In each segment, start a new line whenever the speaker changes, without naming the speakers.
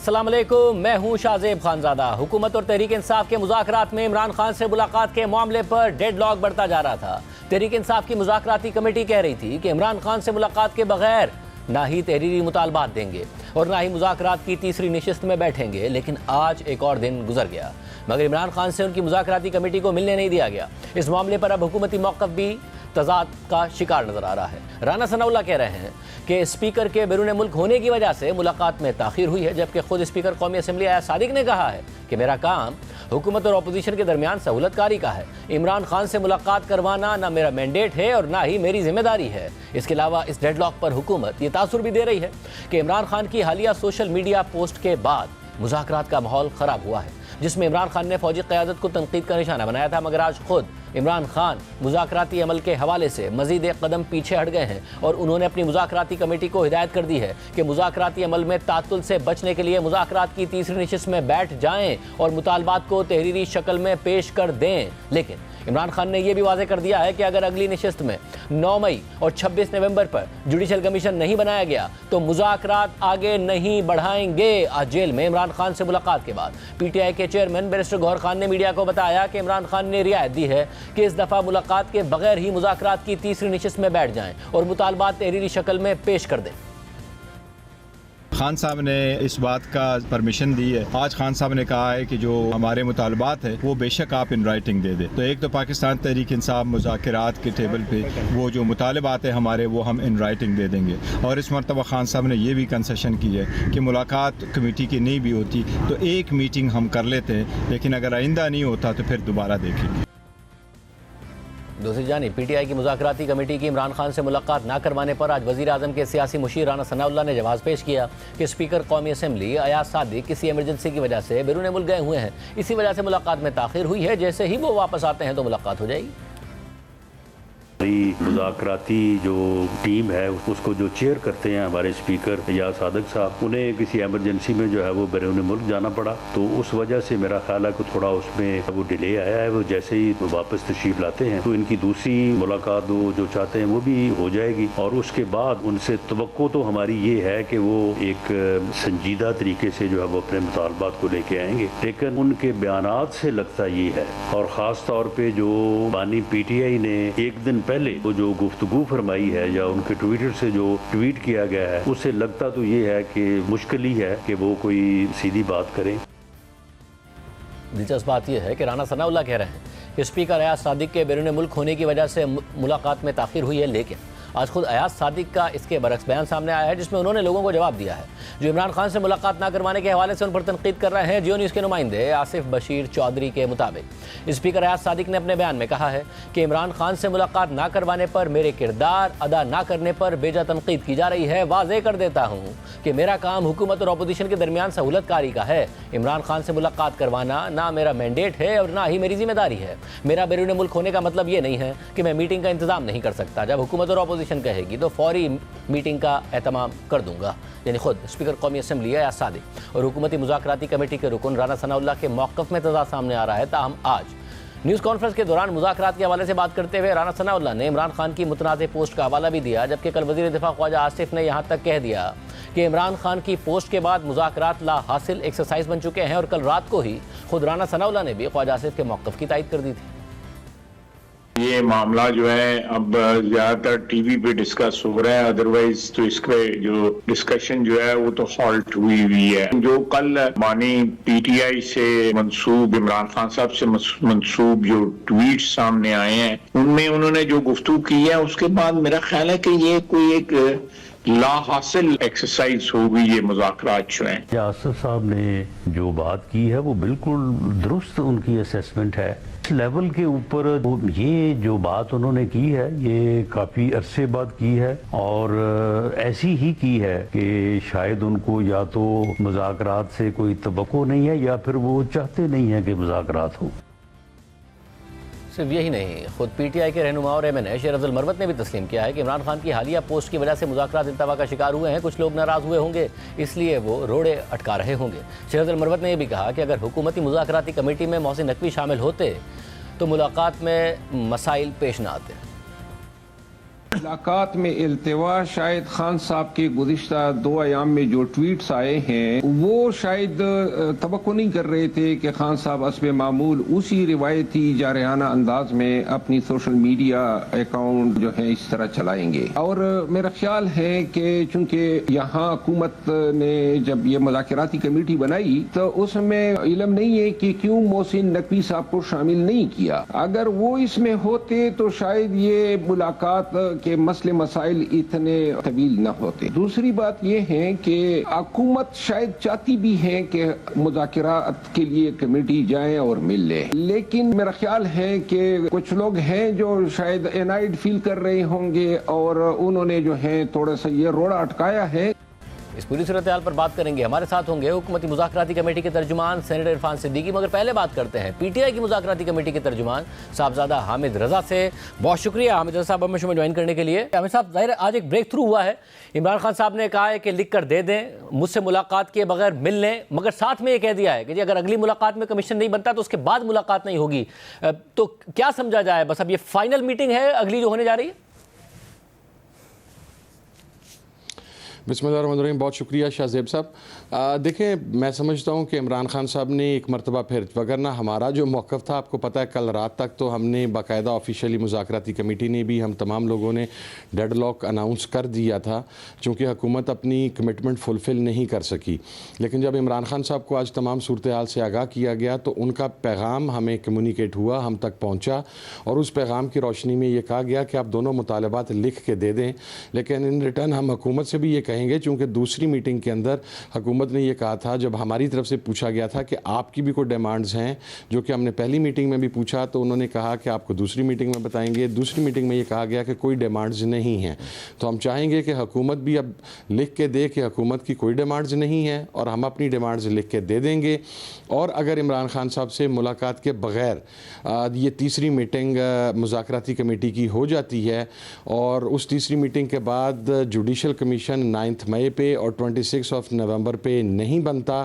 अस्सलाम वालेकुम, मैं हूं शाहजेब खानजादा। हुकूमत और तहरीक इंसाफ के मुज़ाकरात में इमरान खान से मुलाकात के मामले पर डेडलॉक बढ़ता जा रहा था। तहरीक इंसाफ की मुज़ाकराती कमेटी कह रही थी कि इमरान खान से मुलाकात के बगैर ना ही तहरीरी मुतालबात देंगे और ना ही मुज़ाकरात की तीसरी नशिस्त में बैठेंगे, लेकिन आज एक और दिन गुजर गया मगर इमरान खान से उनकी मुज़ाकराती कमेटी को मिलने नहीं दिया गया। इस मामले पर अब हुकूमती मौक़िफ़ भी तज़ाद का शिकार नजर आ रहा है। राना सनाउल्लाह कह रहे हैं कि स्पीकर के बैरून मुल्क होने की वजह से मुलाकात में ताख़ीर हुई है, जबकि खुद स्पीकर कौमी असम्बली अयाज सादिक ने कहा है कि मेरा काम हुकूमत और अपोजिशन के दरमियान सहूलतकारी का है। इमरान खान से मुलाकात करवाना ना मेरा मैंडेट है और ना ही मेरी जिम्मेदारी है। इसके अलावा इस डेडलॉक पर हुकूमत ये तासुर भी दे रही है कि इमरान खान की हालिया सोशल मीडिया पोस्ट के बाद मुज़ाकरात का माहौल ख़राब हुआ है, जिसमें इमरान खान ने फौजी क़यादत को तनकीद का निशाना बनाया था, मगर आज खुद इमरान खान मुज़ाकराती अमल के हवाले से मज़ीद एक कदम पीछे हट गए हैं और उन्होंने अपनी मुज़ाकराती कमेटी को हिदायत कर दी है कि मुज़ाकराती अमल में तातुल से बचने के लिए मुज़ाकरात की तीसरी नशिस्त में बैठ जाएं और मुतालबात को तहरीरी शक्ल में पेश कर दें। लेकिन इमरान खान ने यह भी वाज़ेह कर दिया है कि अगर अगली नशिस्त में 9 मई और 26 नवंबर पर जुडिशल कमीशन नहीं बनाया गया तो मुज़ाकरात आगे नहीं बढ़ाएंगे। आज जेल में इमरान खान से मुलाकात के बाद PTI के चेयरमैन बैरिस्टर गौहर खान ने मीडिया को बताया कि इमरान खान ने रियायत दी है कि इस दफ़ा मुलाकात के बगैर ही मुज़ाकरात की तीसरी नशिस्त में बैठ जाएं और मुतालबात तहरीरी शक्ल में पेश कर दें।
खान साहब ने इस बात का परमिशन दी है। आज खान साहब ने कहा है कि जो हमारे मुतालबात है वो बेशक आप इन राइटिंग दे दें। तो एक तो पाकिस्तान तहरीक इंसाफ मुज़ाकरात के टेबल पे वो जो मुतालबात है हमारे वो हम इन राइटिंग दे देंगे। और इस मरतबा खान साहब ने ये भी कंसेशन की है कि मुलाकात कमेटी की नहीं भी होती तो एक मीटिंग हम कर लेते हैं, लेकिन अगर आइंदा नहीं होता तो फिर दोबारा देखेंगे।
दूसरी जानिब PTI की मुज़ाकराती कमेटी की इमरान खान से मुलाकात ना करवाने पर आज वज़ीर आज़म के सियासी मुशीर राना सनाउल्लाह ने जवाब पेश किया कि स्पीकर कौमी असम्बली अयाज सादिक किसी एमरजेंसी की वजह से बैरून मुल्क गए हुए हैं, इसी वजह से मुलाकात में ताख़ीर हुई है। जैसे ही वो वापस आते हैं तो मुलाकात हो जाएगी।
मुज़ाकराती जो टीम है उसको जो चेयर करते हैं हमारे स्पीकर या सादिक साहब, उन्हें किसी एमरजेंसी में जो है वो बैरून मुल्क जाना पड़ा, तो उस वजह से मेरा ख्याल है कि थोड़ा उसमें वो डिले आया है। वो जैसे ही वापस तशरीफ लाते हैं तो इनकी दूसरी मुलाकात वो जो चाहते हैं वो भी हो जाएगी और उसके बाद उनसे तवक्को तो हमारी ये है कि वो एक संजीदा तरीके से जो है वो अपने मुतालबात को लेके आएंगे। लेकिन उनके बयानात से लगता ये है और ख़ास तौर पर जो बानी PTI ने एक दिन पहले वो जो गुफ्तगू फरमाई है या उनके ट्विटर से जो ट्वीट किया गया है, उससे लगता तो ये है कि मुश्किल ही है कि वो कोई सीधी बात करें।
दिलचस्प बात यह है कि राना सनाउल्लाह कह रहे हैं कि स्पीकर अयाज सादिक के बैरून मुल्क होने की वजह से मुलाकात में ताख़ीर हुई है, लेकिन आज खुद अयाज सादिक का इसके बरक्स बयान सामने आया है जिसमें उन्होंने लोगों को जवाब दिया है जो इमरान खान से मुलाकात ना करवाने के हवाले से उन पर तनकीद कर रहे हैं। जियो न्यूज़ के नुमाइंदे आसिफ बशीर चौधरी के मुताबिक स्पीकर अयाज सादिक ने अपने बयान में कहा है कि इमरान खान से मुलाकात ना करवाने पर मेरे किरदार अदा ना करने पर बेजा तनकीद की जा रही है। वाज़ेह कर देता हूँ कि मेरा काम हुकूमत और अपोजिशन के दरमियान सहूलतकारी का है। इमरान खान से मुलाकात करवाना ना मेरा मैंडेट है और ना ही मेरी जिम्मेदारी है। मेरा बैरून मुल्क होने का मतलब ये नहीं है कि मैं मीटिंग का इंतजाम नहीं कर सकता। जब हुकूमत और अपोजिशन कहेगी तो फौरी मीटिंग का एहतमाम कर दूंगा। यानी खुद स्पीकर कौमी असम्बली अयाज सादिक और हुकूमती मुज़ाकराती कमेटी के रुकन राना सनाउल्लाह के मौक़िफ़ में तज़ाद सामने आ रहा है। ताहम आज न्यूज़ कॉन्फ्रेंस के दौरान मुज़ाकरात के हवाले से बात करते हुए राना सनाउल्लाह ने इमरान खान की मुतनाज़ पोस्ट का हवाला भी दिया, जबकि कल वज़ीर दिफ़ा ख्वाजा आसिफ ने यहाँ तक कह दिया कि इमरान खान की पोस्ट के बाद मुज़ाकरात ला हासिल एक्सरसाइज बन चुके हैं और कल रात को ही खुद राना सनाउल्लाह ने भी ख्वाजा आसिफ के मौक़िफ़ की तायद कर दी थी।
ये मामला जो है अब ज्यादातर टीवी पे डिस्कस हो रहा है, अदरवाइज तो इसके जो डिस्कशन जो है वो तो हॉल्ट हुई है। जो कल मानी PTI से मंसूब इमरान खान साहब से मंसूब जो ट्वीट सामने आए हैं उनमें उन्होंने जो गुफ्तगू की है उसके बाद मेरा ख्याल है कि ये कोई एक ला हासिल एक्सरसाइज होगी। ये मुज़ाकरात जो है
आसिफ साहब ने जो बात की है वो बिल्कुल दुरुस्त उनकी असेसमेंट है। इस लेवल के ऊपर ये जो बात उन्होंने की है ये काफ़ी अरसे बाद की है और ऐसी ही की है कि शायद उनको या तो मुज़ाकरात से कोई तवक्को नहीं है या फिर वो चाहते नहीं है कि मुज़ाकरात हो।
सिर्फ यही नहीं, खुद PTI के रहनुमा और MNA शेर अफजल मरवत ने भी तस्लीम किया है कि इमरान खान की हालिया पोस्ट की वजह से मुज़ाकरात इंतवा का शिकार हुए हैं। कुछ लोग नाराज़ हुए होंगे, इसलिए वो रोड़े अटका रहे होंगे। शेर अफजल मरवत ने यह भी कहा कि अगर हुकूमती मुज़ाकराती कमेटी में मोहसिन नकवी शामिल होते तो मुलाकात में मसाइल पेश ना आते।
मुलाकात में इल्तिवा शायद खान साहब के गुज़िश्ता 2 अयाम में जो ट्वीट्स आए हैं वो शायद तवक्को नहीं कर रहे थे कि खान साहब हस्बे मामूल उसी रिवायती जारहाना अंदाज में अपनी सोशल मीडिया अकाउंट जो है इस तरह चलाएंगे। और मेरा ख्याल है कि चूंकि यहाँ हुकूमत ने जब ये मुज़ाकराती कमेटी बनाई तो उसमें इल्म नहीं है कि क्यों मोहसिन नकवी साहब को शामिल नहीं किया। अगर वो इसमें होते तो शायद ये मुलाकात के मसले मसाइल इतने तवील न होते। दूसरी बात यह है कि हुकूमत शायद चाहती भी है कि मुज़ाकरात के लिए कमेटी जाए और मिल ले, लेकिन मेरा ख्याल है कि कुछ लोग हैं जो शायद एनाइड फील कर रहे होंगे और उन्होंने जो है थोड़ा सा ये रोड़ा अटकाया है।
इस पूरी सूरत हाल पर बात करेंगे। हमारे साथ होंगे हुकूमती मुज़ाकराती कमेटी के तर्जुमान सेनेटर इरफान सिद्दीकी। मगर पहले बात करते हैं पीटीआई की मुज़ाकराती कमेटी के तर्जुमान साहबजादा हामिद रजा से। बहुत शुक्रिया हामिद रजा साहब हमें शो में ज्वाइन करने के लिए। हामिद साहब, ज़ाहिर आज एक ब्रेक थ्रू हुआ है। इमरान खान साहब ने कहा है कि लिख कर दे दें, मुझसे मुलाकात किए बगैर मिल लें, मगर साथ में ये कह दिया है कि जी अगर अगली मुलाकात में कमीशन नहीं बनता तो उसके बाद मुलाकात नहीं होगी। तो क्या समझा जाए, बस अब ये फाइनल मीटिंग है अगली जो होने जा रही है?
बिस्मिल्लाहिर्रहमानिर्रहीम। बहुत शुक्रिया शाहज़ेब साहब। देखें, मैं समझता हूँ कि इमरान खान साहब ने एक मरतबा फिर, वगरना हमारा जो मौक़िफ़ था आपको पता है, कल रात तक तो हमने बाकायदा ऑफिशियली मुज़ाकराती कमेटी ने भी, हम तमाम लोगों ने डेडलॉक अनाउंस कर दिया था चूँकि हुकूमत अपनी कमिटमेंट फुलफ़िल नहीं कर सकी। लेकिन जब इमरान खान साहब को आज तमाम सूरत हाल से आगाह किया गया तो उनका पैगाम हमें कम्युनिकेट हुआ, हम तक पहुँचा और उस पैगाम की रोशनी में ये कहा गया कि आप दोनों मुतालबात लिख के दे दें। लेकिन इन रिटर्न हम हुकूमत से भी ये कहेंगे, चूँकि दूसरी मीटिंग के अंदर हुकूमत ने यह कहा था, जब हमारी तरफ से पूछा गया था कि आपकी भी कोई डिमांड्स हैं, जो कि हमने पहली मीटिंग में भी पूछा, तो उन्होंने कहा कि आपको दूसरी मीटिंग में बताएंगे। दूसरी मीटिंग में ये कहा गया कि कोई डिमांड्स नहीं हैं। तो हम चाहेंगे कि हुकूमत भी अब लिख के दे कि हुकूमत की कोई डिमांड्स नहीं है और हम अपनी डिमांड्स लिख के दे देंगे। और अगर इमरान खान साहब से मुलाकात के बग़ैर ये तीसरी मीटिंग मुज़ाकराती कमेटी की हो जाती है और उस तीसरी मीटिंग के बाद जुडिशल कमीशन 9 मई पे और 26 नवंबर पे नहीं बनता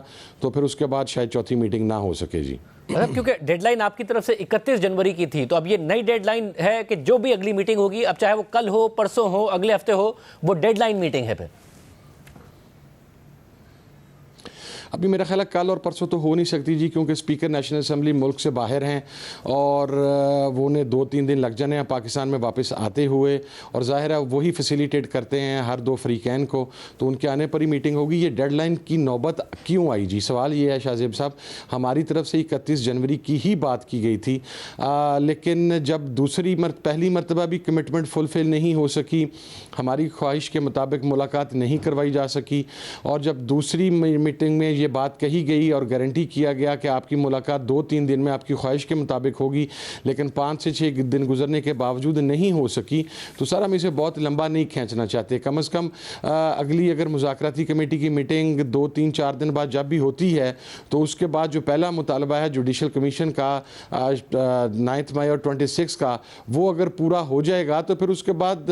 तो फिर उसके बाद शायद चौथी मीटिंग ना हो सके। जी
मतलब क्योंकि डेडलाइन आपकी तरफ से 31 जनवरी की थी, तो अब ये नई डेडलाइन है कि जो भी अगली मीटिंग होगी, अब चाहे वो कल हो, परसों हो, अगले हफ्ते हो, वो डेडलाइन मीटिंग है फिर।
अभी मेरा ख्याल है कल और परसों तो हो नहीं सकती जी, क्योंकि स्पीकर नेशनल असम्बली मुल्क से बाहर हैं और वो उन्हें 2-3 दिन लग जाने हैं पाकिस्तान में वापस आते हुए, और ज़ाहिर है वही फैसिलिटेट करते हैं हर 2 फ़रीक़ैन को, तो उनके आने पर ही मीटिंग होगी। ये डेडलाइन की नौबत क्यों आई जी? सवाल ये है शाहज़ेब साहब, हमारी तरफ से 31 जनवरी की ही बात की गई थी, लेकिन जब पहली मरतबा भी कमिटमेंट फुलफ़िल नहीं हो सकी, हमारी ख्वाहिश के मुताबिक मुलाकात नहीं करवाई जा सकी, और जब दूसरी मीटिंग में ये बात कही गई और गारंटी किया गया कि आपकी मुलाकात 2-3 दिन में आपकी ख्वाहिश के मुताबिक होगी, लेकिन 5 से 6 दिन गुजरने के बावजूद नहीं हो सकी, तो सर हम इसे बहुत लंबा नहीं खींचना चाहते। कम से कम अगली अगर मुज़ाकराती कमेटी की मीटिंग 2-3-4 दिन बाद जब भी होती है तो उसके बाद जो पहला मुतालबा है जुडिशल कमीशन का 9 मई और 26 का, वो अगर पूरा हो जाएगा तो फिर उसके बाद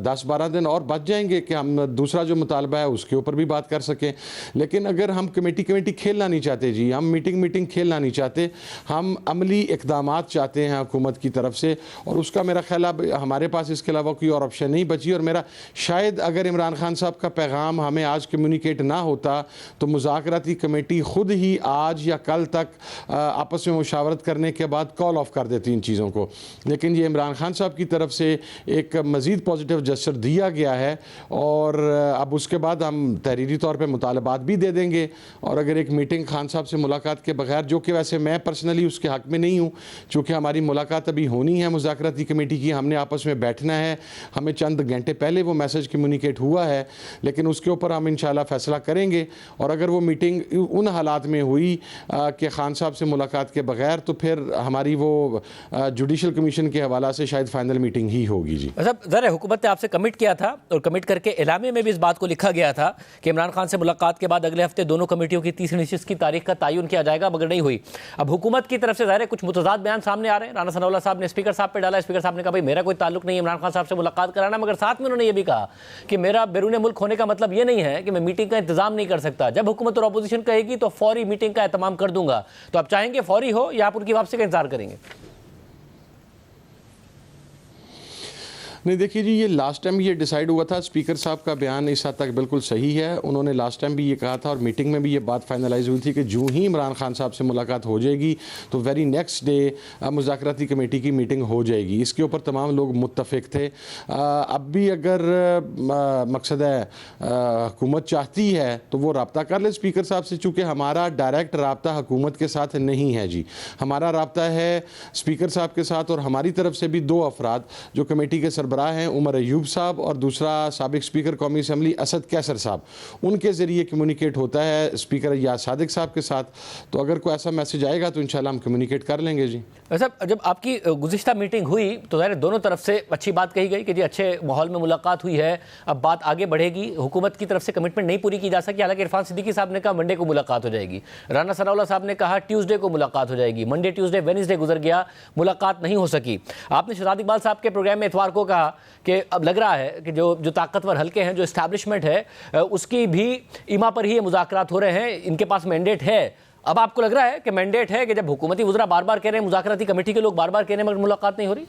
10-12 दिन और बच जाएंगे कि हम दूसरा जो मुतालबा है उसके ऊपर भी बात कर सकें। लेकिन अगर हम कमेटी खेलना नहीं चाहते जी, हम मीटिंग खेलना नहीं चाहते, हम अमली इक़दामात चाहते हैं हुकूमत की तरफ से, और उसका मेरा ख्याल अब हमारे पास इसके अलावा कोई और ऑप्शन नहीं बची। और मेरा शायद अगर इमरान खान साहब का पैगाम हमें आज कम्युनिकेट ना होता तो मुज़ाकराती कमेटी ख़ुद ही आज या कल तक आपस में मुशावरत करने के बाद कॉल ऑफ कर देती इन चीज़ों को। लेकिन ये इमरान खान साहब की तरफ से एक मज़ीद पॉजिटिव जेस्चर दिया गया है और अब उसके बाद हम तहरीरी तौर पर मुतालबात भी दे देंगे। और अगर एक मीटिंग खान साहब से मुलाकात के बगैर, जो कि वैसे मैं पर्सनली उसके हक़ में नहीं हूँ, चूँकि हमारी मुलाकात अभी होनी है मुज़ाकराती कमेटी की, हमने आपस में बैठना है, हमें चंद घंटे पहले वो मैसेज कम्युनिकेट हुआ है, लेकिन उसके ऊपर हम इंशाल्लाह फ़ैसला करेंगे। और अगर वो मीटिंग उन हालात में हुई कि खान साहब से मुलाकात के बगैर, तो फिर हमारी वो जुडिशल कमीशन के हवाला से शायद फ़ाइनल मीटिंग ही होगी। जी
ज़रा हुकूमत ने आपसे कमिट किया था और कमिट करके इलामे में भी इस बात को लिखा गया था कि इमरान खान से मुलाकात के बाद अगले हफ्ते दोनों कमेटियों की तीसरी नशिस्त की तारीख का तयन किया जाएगा, मगर नहीं हुई। अब हुकूमत की तरफ से ज़ाहिर है कुछ मुतज़ाद बयान सामने आ रहे हैं। राना सनाउल्लाह साहब ने स्पीकर साहब पे डाला, स्पीकर साहब ने कहा भाई मेरा कोई ताल्लुक नहीं है इमरान खान साहब से मुलाकात कराना, मगर साथ में उन्होंने ये भी कहा कि मेरा बैरून मुल्क होने का मतलब ये नहीं है कि मैं मीटिंग का इंतजाम नहीं कर सकता, जब हुकूमत और अपोजिशन कहेगी तो फौरी मीटिंग का एहतमाम कर दूंगा। तो आप चाहेंगे फौरी हो या आप उनकी वापसी का इंतजार करेंगे?
नहीं, देखिए जी, ये लास्ट टाइम ये डिसाइड हुआ था। स्पीकर साहब का बयान इस हद तक बिल्कुल सही है। उन्होंने लास्ट टाइम भी ये कहा था और मीटिंग में भी ये बात फाइनलाइज हुई थी कि जो ही इमरान खान साहब से मुलाकात हो जाएगी तो वेरी नेक्स्ट डे मुज़ाकराती कमेटी की मीटिंग हो जाएगी। इसके ऊपर तमाम लोग मुत्तफिक थे। अब भी अगर मकसद है हुकूमत चाहती है तो वो रब्ता कर ले स्पीकर साहब से, चूँकि हमारा डायरेक्ट रब्ता हुकूमत के साथ नहीं है जी। हमारा रब्ता है स्पीकर साहब के साथ और हमारी तरफ से भी दो अफराद जो कमेटी के सरबराह हैं, उमर अयूब साहब और दूसरा साबिक स्पीकर कौमी असम्बली असद कैसर साहब, उनके ज़रिए कम्युनिकेट होता है स्पीकर याद सादिक साहब के साथ। तो अगर कोई ऐसा मैसेज आएगा तो इंशाल्लाह हम कम्युनिकेट कर लेंगे जी।
वैसे जब आपकी गुज़िश्ता मीटिंग हुई तो ज़ाहिर दोनों तरफ से अच्छी बात कही गई कि जी अच्छे माहौल में मुलाकात हुई है, अब बात आगे बढ़ेगी। हुकूमत की तरफ से कमिटमेंट नहीं पूरी की जा सकी, हालांकि इरफान सिद्दीकी साहब ने कहा मंडे को मुलाकात हो जाएगी, राना सनाउल्लाह साहब ने कहा ट्यूसडे को मुलाकात हो जाएगी, मंडे ट्यूसडे वेडनेसडे गुजर गया, मुलाकात नहीं हो सकी। आपने शहजाद इकबाल साहब के प्रोग्राम में इतवार को कहा कि अब लग रहा है कि जो ताकतवर हल्के हैं, जो इस्टेब्लिशमेंट है, उसकी भी ईमा पर ही ये मुज़ाकरात हो रहे हैं, इनके पास मैंडेट है। अब आपको लग रहा है कि मैंडेट है कि जब हुकूमती वज़रा बार बार कह रहे हैं, मुज़ाकराती कमेटी के लोग बार बार कह रहे हैं मगर मुलाकात नहीं हो रही?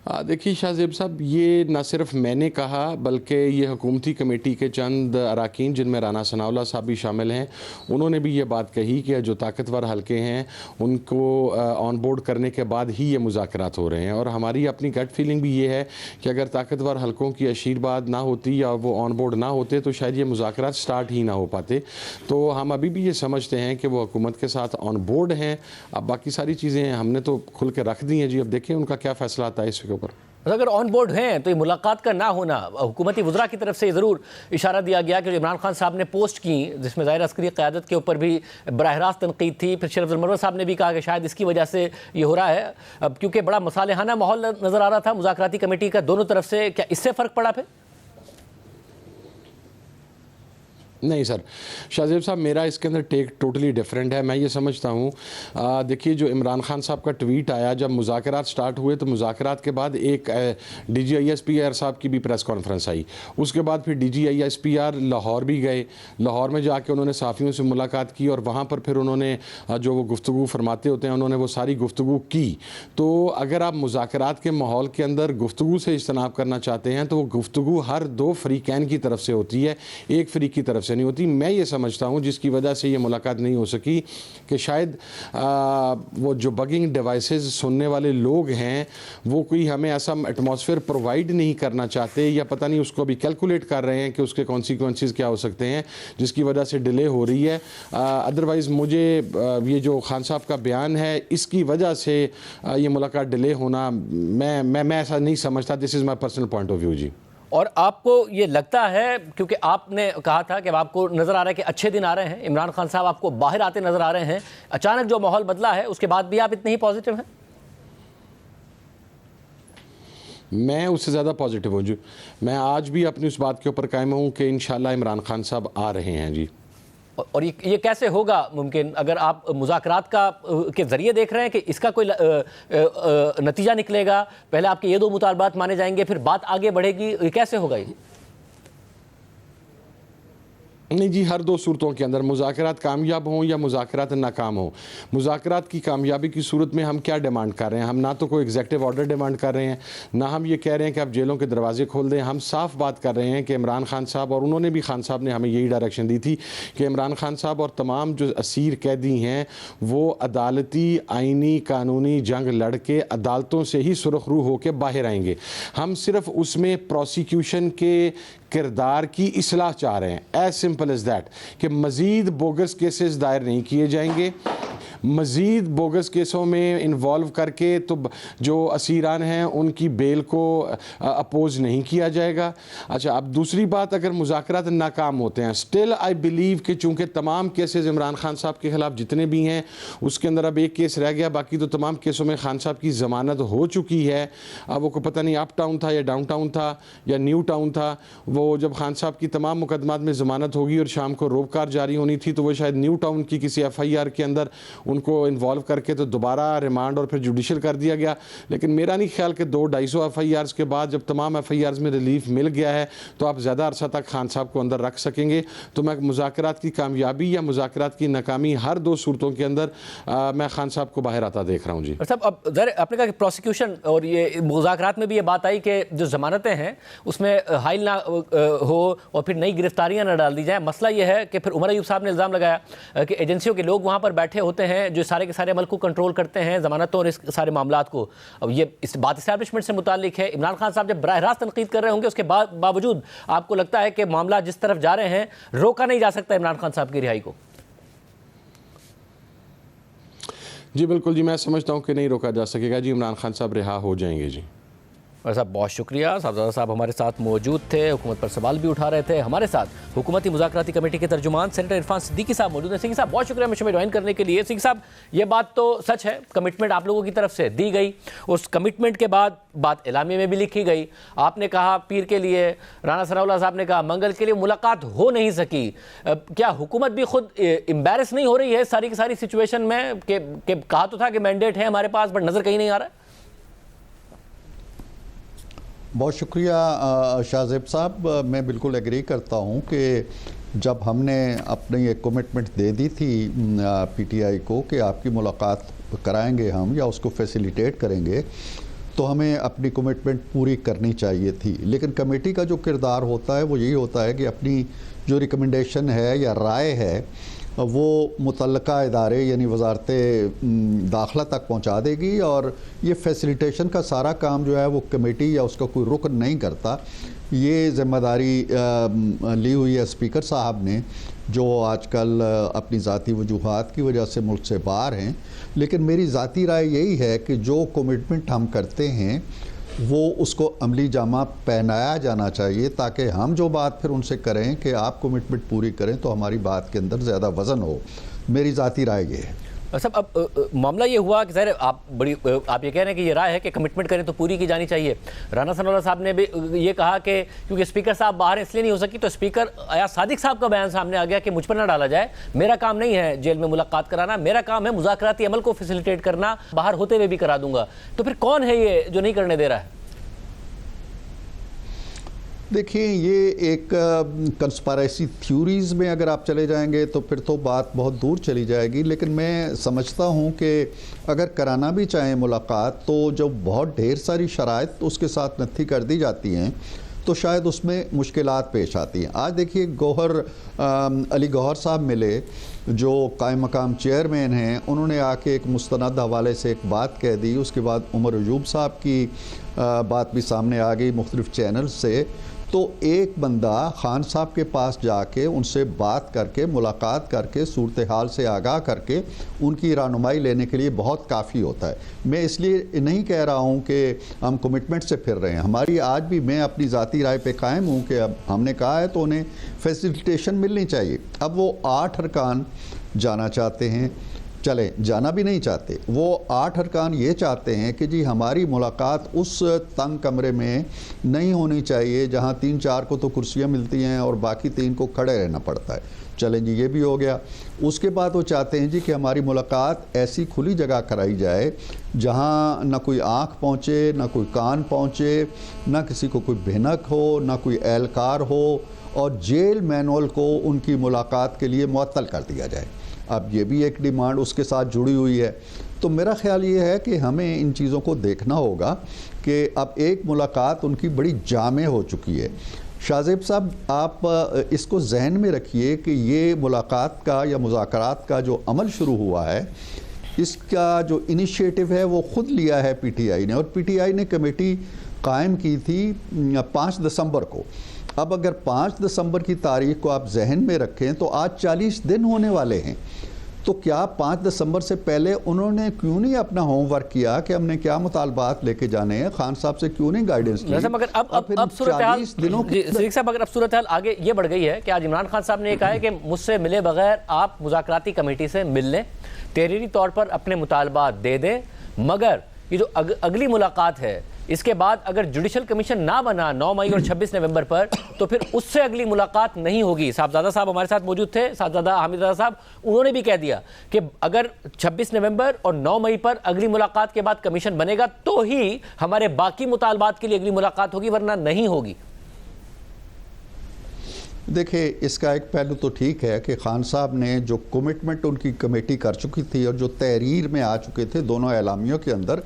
देखिए शाहजेब साहब, ये ना सिर्फ मैंने कहा बल्कि ये हुकूमती कमेटी के चंद अरकान जिनमें राना सनाउल्लाह साहब भी शामिल हैं, उन्होंने भी ये बात कही कि जो ताकतवर हल्के हैं उनको ऑन बोर्ड करने के बाद ही ये मुज़ाकरात हो रहे हैं। और हमारी अपनी गट फीलिंग भी ये है कि अगर ताकतवर हल्कों की आशीर्वाद ना होती या वो ऑन बोर्ड ना होते तो शायद ये मुज़ाकरात स्टार्ट ही ना हो पाते। तो हम अभी भी ये समझते हैं कि वो हुकूमत के साथ ऑन बोर्ड हैं। अब बाकी सारी चीज़ें हमने तो खुल के रख दी हैं जी, अब देखें उनका क्या फ़ैसला आता है इसके ऊपर।
अगर ऑन बोर्ड हैं तो ये मुलाकात का ना होना, हुकूमती वज़रा की तरफ से ज़रूर इशारा दिया गया कि जो इमरान खान साहब ने पोस्ट की जिसमें ज़ाहिर अस्करी क़यादत के ऊपर भी बराह रास्त तनकीद थी, फिर शरीफ मरवत साहब ने भी कहा कि शायद इसकी वजह से ये हो रहा है, अब क्योंकि बड़ा मसालेहाना माहौल नज़र आ रहा था मुज़ाकराती कमेटी का दोनों तरफ से। क्या इससे फ़र्क पड़ा फिर?
नहीं सर, शाहजेब साहब, मेरा इसके अंदर टेक टोटली डिफरेंट है। मैं ये समझता हूँ, देखिए जो इमरान खान साहब का ट्वीट आया जब मुज़ाकरात स्टार्ट हुए तो मुज़ाकरात के बाद एक DGISPR साहब की भी प्रेस कॉन्फ्रेंस आई। उसके बाद फिर DGISPR लाहौर भी गए, लाहौर में जाके उन्होंने सहाफ़ियों से मुलाकात की और वहाँ पर फिर उन्होंने जो वो गुफ्तगू फरमाते होते हैं उन्होंने वो सारी गुफ्तगू की। तो अगर आप मुज़ाकरात के माहौल के अंदर गुफ्तगू से इज्तनाब करना चाहते हैं तो वो गुफ्तगू हर दो फ़रीक़ैन की तरफ से होती है, एक फ़रीक़ की तरफ से नहीं होती। मैं ये समझता हूँ जिसकी वजह से ये मुलाकात नहीं हो सकी कि शायद वो जो बगिंग डिवाइसेस सुनने वाले लोग हैं वो कोई हमें ऐसा एटमॉस्फेयर प्रोवाइड नहीं करना चाहते, या पता नहीं उसको भी कैलकुलेट कर रहे हैं कि उसके कॉन्सिक्वेंसेस क्या हो सकते हैं जिसकी वजह से डिले हो रही है। अदरवाइज़ मुझे ये जो खान साहब का बयान है इसकी वजह से ये मुलाकात डिले होना मैं ऐसा नहीं समझता। This is my personal point of view जी।
और आपको ये लगता है, क्योंकि आपने कहा था कि अब आपको नज़र आ रहा है कि अच्छे दिन आ रहे हैं, इमरान खान साहब आपको बाहर आते नज़र आ रहे हैं, अचानक जो माहौल बदला है उसके बाद भी आप इतने ही पॉजिटिव हैं?
मैं उससे ज़्यादा पॉजिटिव हूँ जी। मैं आज भी अपनी उस बात के ऊपर कायम हूँ कि इंशाल्लाह इमरान खान साहब आ रहे हैं जी।
और ये कैसे होगा मुमकिन, अगर आप मुज़ाकरात के ज़रिए देख रहे हैं कि इसका कोई नतीजा निकलेगा, पहले आपके ये दो मुतालबात माने जाएंगे फिर बात आगे बढ़ेगी, ये कैसे होगा ये?
नहीं जी, हर दो सूरतों के अंदर मुज़ाकरात कामयाब हों या मुज़ाकरात नाकाम हों, मुज़ाकरात की कामयाबी की सूरत में हम क्या डिमांड कर रहे हैं? हम ना तो कोई एग्जेक्टिव ऑर्डर डिमांड कर रहे हैं, ना हम ये कह रहे हैं कि आप जेलों के दरवाजे खोल दें। हम साफ बात कर रहे हैं कि इमरान खान साहब, और उन्होंने भी, खान साहब ने हमें यही डायरेक्शन दी थी कि इमरान खान साहब और तमाम जो असीर कैदी हैं वो अदालती आइनी कानूनी जंग लड़ के अदालतों से ही सुरखरू होकर बाहर आएंगे। हम सिर्फ उसमें प्रोसिक्यूशन के किरदार की इस्लाह चाह रहे हैं, एज सिंपल एज दैट, कि मज़ीद बोगस केसेस दायर नहीं किए जाएंगे, मज़ीद बोगस केसों में इन्वॉल्व करके तो जो असीरान हैं उनकी बेल को अपोज नहीं किया जाएगा। अच्छा, अब दूसरी बात, अगर मुज़ाकरात नाकाम होते हैं, स्टिल आई बिलीव कि चूँकि तमाम केसेस इमरान खान साहब के ख़िलाफ़ जितने भी हैं उसके अंदर अब एक केस रह गया, बाकी तो तमाम केसों में खान साहब की ज़मानत हो चुकी है। अब वो को पता नहीं अप टाउन था या डाउन टाउन था या न्यू टाउन था, वो जब खान साहब की तमाम मुकदमात में ज़मानत होगी और शाम को रोबकार जारी होनी थी तो वो शायद न्यू टाउन की किसी FIR के अंदर उनको इन्वॉल्व करके तो दोबारा रिमांड और फिर जुडिशल कर दिया गया। लेकिन मेरा नहीं ख्याल कि 200-250 FIRs के बाद जब तमाम FIRs में रिलीफ मिल गया है तो आप ज़्यादा अरसा तक खान साहब को अंदर रख सकेंगे। तो मैं मुज़ाकरात की कामयाबी या मुज़ाकरात की नाकामी हर दो सूरतों के अंदर मैं खान साहब को बाहर आता देख रहा हूँ। जी
साहब, अब ज़रा आपने कहा कि प्रोसिक्यूशन और ये मुज़ाकरात में भी ये बात आई कि जो ज़मानतें हैं उसमें हाइल ना हो और फिर नई गिरफ्तारियां ना डाल दी जाए। मसला ये है कि फिर उमर अयूब साहब ने इल्ज़ाम लगाया कि एजेंसियों के लोग वहाँ पर बैठे होते हैं जो सारे के सारे अमल को कंट्रोल करते हैं, ज़मानतों और इस सारे मामलात को। अब ये इस बात इस्टेब्लिशमेंट से मुताल्लिक है। इमरान खान साहब जब बराह रास्त तनकीद कर रहे होंगे उसके बावजूद आपको लगता है कि मामला जिस तरफ जा रहे हैं रोका नहीं जा सकता इमरान खान साहब की रिहाई को?
जी बिल्कुल जी, मैं समझता हूँ कि नहीं रोका जा सकेगा जी, इमरान खान साहब रिहा हो जाएंगे। जी
साहब बहुत शुक्रिया। साहबजादा साहब हमारे साथ मौजूद थे, हुकूमत पर सवाल भी उठा रहे थे। हमारे साथ हुकूमती मुज़ाकराती कमेटी के तर्जुमान सेनेटर इरफान सिद्दीकी साहब मौजूद हैं। सिंह साहब बहुत शुक्रिया मुझे ज्वाइन करने के लिए। सिंह साहब, ये बात तो सच है, कमिटमेंट आप लोगों की तरफ से दी गई, उस कमिटमेंट के बाद बात एलामी में भी लिखी गई। आपने कहा पीर के लिए, राना सनाउल्लाह साहब ने कहा मंगल के लिए मुलाकात हो नहीं सकी। क्या हुकूमत भी खुद एम्बैरस नहीं हो रही है सारी की सारी सिचुएशन में कि कहा तो था कि मैंडेट है हमारे पास बट नज़र कहीं नहीं आ रहा है?
बहुत शुक्रिया शाहजेब साहब, मैं बिल्कुल एग्री करता हूं कि जब हमने अपनी एक कमिटमेंट दे दी थी PTI को कि आपकी मुलाकात कराएंगे हम या उसको फैसिलिटेट करेंगे, तो हमें अपनी कमिटमेंट पूरी करनी चाहिए थी। लेकिन कमेटी का जो किरदार होता है वो यही होता है कि अपनी जो रिकमेंडेशन है या राय है वो मुतल्लका इदारे यानी वजारत दाखिला तक पहुंचा देगी, और ये फैसिलिटेशन का सारा काम जो है वो कमेटी या उसका कोई रुकन नहीं करता। ये ज़िम्मेदारी ली हुई है स्पीकर साहब ने, जो आजकल अपनी ज़ाती वजूहात की वजह से मुल्क से बाहर हैं। लेकिन मेरी ज़ाती राय यही है कि जो कमिटमेंट हम करते हैं वो उसको अमली जामा पहनाया जाना चाहिए, ताकि हम जो बात फिर उनसे करें कि आप कमिटमेंट पूरी करें तो हमारी बात के अंदर ज़्यादा वज़न हो। मेरी ज़ाती राय ये है।
सब अब मामला ये हुआ कि ज़ाहिर आप ये कह रहे हैं कि ये राय है कि कमिटमेंट करें तो पूरी की जानी चाहिए। राना सनाउल्लाह साहब ने भी ये कहा कि क्योंकि स्पीकर साहब बाहर इसलिए नहीं हो सकी, तो स्पीकर अयाज सादिक साहब का बयान सामने आ गया कि मुझ पर ना डाला जाए, मेरा काम नहीं है जेल में मुलाकात कराना, मेरा काम है मुज़ाकराती अमल को फैसिलिटेट करना, बाहर होते हुए भी करा दूंगा। तो फिर कौन है ये जो नहीं करने दे रहा है?
देखिए, ये एक कंस्पायरेसी थ्योरीज़ में अगर आप चले जाएंगे तो फिर तो बात बहुत दूर चली जाएगी। लेकिन मैं समझता हूँ कि अगर कराना भी चाहें मुलाकात, तो जो बहुत ढेर सारी शराइत उसके साथ नत्थी कर दी जाती हैं तो शायद उसमें मुश्किलात पेश आती हैं। आज देखिए, अली गौहर साहब मिले, जो कायम मकाम चेयरमैन हैं, उन्होंने आके एक मुस्तनद हवाले से एक बात कह दी। उसके बाद उमर अयूब साहब की बात भी सामने आ गई मुख्तलिफ चैनल से। तो एक बंदा खान साहब के पास जाके उनसे बात करके, मुलाकात करके, सूरत हाल से आगाह करके उनकी रहनुमाई लेने के लिए बहुत काफ़ी होता है। मैं इसलिए नहीं कह रहा हूँ कि हम कमिटमेंट से फिर रहे हैं। हमारी आज भी, मैं अपनी ज़ाती राय पे कायम हूँ कि अब हमने कहा है तो उन्हें फैसिलिटेशन मिलनी चाहिए। अब वो 8 अरकान जाना चाहते हैं, चले जाना भी नहीं चाहते, वो 8 अरकान ये चाहते हैं कि जी हमारी मुलाकात उस तंग कमरे में नहीं होनी चाहिए जहाँ 3-4 को तो कुर्सियाँ मिलती हैं और बाकी 3 को खड़े रहना पड़ता है। चलें जी, ये भी हो गया। उसके बाद वो चाहते हैं जी कि हमारी मुलाकात ऐसी खुली जगह कराई जाए जहाँ ना कोई आँख पहुँचे, ना कोई कान पहुँचे, ना किसी को कोई भनक हो, ना कोई एहलकार हो, और जेल मैनुअल को उनकी मुलाकात के लिए मुअत्तल कर दिया जाए। अब ये भी एक डिमांड उसके साथ जुड़ी हुई है। तो मेरा ख्याल ये है कि हमें इन चीज़ों को देखना होगा कि अब एक मुलाकात उनकी बड़ी जामे हो चुकी है। शाहजेब साहब, आप इसको जहन में रखिए कि ये मुलाकात का या मुज़ाकरात का जो अमल शुरू हुआ है, इसका जो इनिशिएटिव है वो ख़ुद लिया है PTI ने, और PTI ने कमेटी कायम की थी 5 दिसंबर को। अब अगर 5 दिसंबर की तारीख को आप जहन में रखें तो आज 40 दिन होने वाले हैं। तो क्या 5 दिसंबर से पहले उन्होंने क्यों नहीं अपना होमवर्क किया कि हमने क्या मुतालबात लेके जाने हैं, खान साहब से क्यों नहीं गाइडेंस ली?
मगर अब सूरत हाल आगे ये बढ़ गई है कि आज इमरान खान साहब ने ये कहा है कि मुझसे मिले बगैर आप मुज़ाकराती कमेटी से मिल लें, तहरीरी तौर पर अपने मुतालबात दे दें, मगर ये जो अगली मुलाकात है इसके बाद अगर जुडिशल कमीशन ना बना 9 मई और 26 नवंबर पर, तो फिर उससे अगली मुलाकात नहीं होगी। साहबजादा साहब हमारे साथ मौजूद थे, साहबजादा हामिद रजा साहब, उन्होंने भी कह दिया कि अगर 26 नवंबर और 9 मई पर अगली मुलाकात के बाद कमीशन बनेगा तो ही हमारे बाकी मुतालबात के लिए अगली मुलाकात होगी, वरना नहीं होगी।
देखिए, इसका एक पहलू तो ठीक है कि खान साहब ने जो कमिटमेंट उनकी कमेटी कर चुकी थी और जो तहरीर में आ चुके थे दोनों एलामियों के अंदर,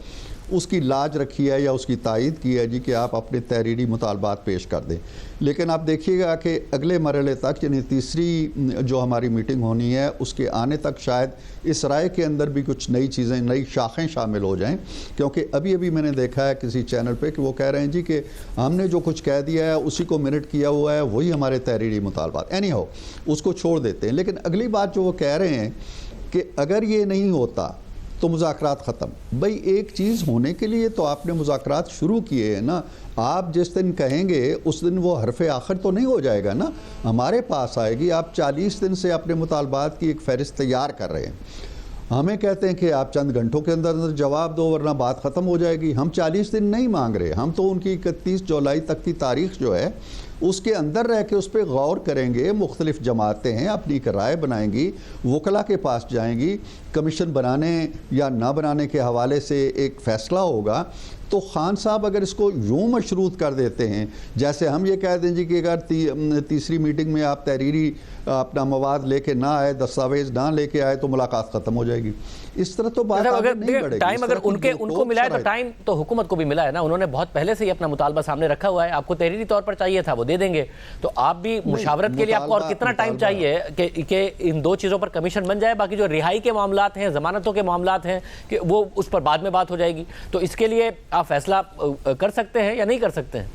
उसकी लाज रखी है या उसकी तायद की है जी कि आप अपने तहरीरी मुतालबात पेश कर दें। लेकिन आप देखिएगा कि अगले मरहले तक, यानी तीसरी जो हमारी मीटिंग होनी है, उसके आने तक शायद इस राय के अंदर भी कुछ नई चीज़ें, नई शाखें शामिल हो जाएं। क्योंकि अभी अभी मैंने देखा है किसी चैनल पे कि वो कह रहे हैं जी कि हमने जो कुछ कह दिया है उसी को मिनट किया हुआ है, वही हमारे तहरीरी मुतालबात, एनी हो उसको छोड़ देते हैं। लेकिन अगली बात जो वो कह रहे हैं कि अगर ये नहीं होता तो मुज़ाकरात ख़त्म। भाई, एक चीज़ होने के लिए तो आपने मुज़ाकरात शुरू किए हैं ना। आप जिस दिन कहेंगे उस दिन वो हरफ आखिर तो नहीं हो जाएगा ना, हमारे पास आएगी। आप 40 दिन से अपने मुतालबात की एक फ़हरिस्त तैयार कर रहे हैं, हमें कहते हैं कि आप चंद घंटों के अंदर अंदर जवाब दो वरना बात ख़त्म हो जाएगी। हम 40 दिन नहीं मांग रहे, हम तो उनकी 31 जुलाई तक की तारीख जो है उसके अंदर रह के उस पर गौर करेंगे। मुख्तलिफ जमातें हैं, अपनी एक राय बनाएंगी, वकला के पास जाएंगी, कमीशन बनाने या ना बनाने के हवाले से एक फ़ैसला होगा। तो खान साहब अगर इसको यूँ मशरूत कर देते हैं, जैसे हम ये कह दें जी कि अगर तीसरी मीटिंग में आप तहरीरी अपना मवाद लेके ना आए, दस्तावेज ना लेके आए, तो मुलाकात ख़त्म हो जाएगी। इस तरह तो बात
अगर
नहीं बढ़ेगी।
टाइम अगर उनको मिला है तो टाइम तो हुकूमत को भी मिला है ना। उन्होंने बहुत पहले से ही अपना मुतालबा सामने रखा हुआ है। आपको तहरीरी तौर पर चाहिए था, वो दे देंगे। तो आप भी मुशावरत के लिए आपको और कितना टाइम चाहिए कि इन दो चीज़ों पर कमीशन बन जाए? बाकी जो रिहाई के मामलात हैं, जमानतों के मामलात हैं, कि वो उस पर बाद में बात हो जाएगी। तो इसके लिए आप फैसला कर सकते हैं या नहीं कर सकते हैं?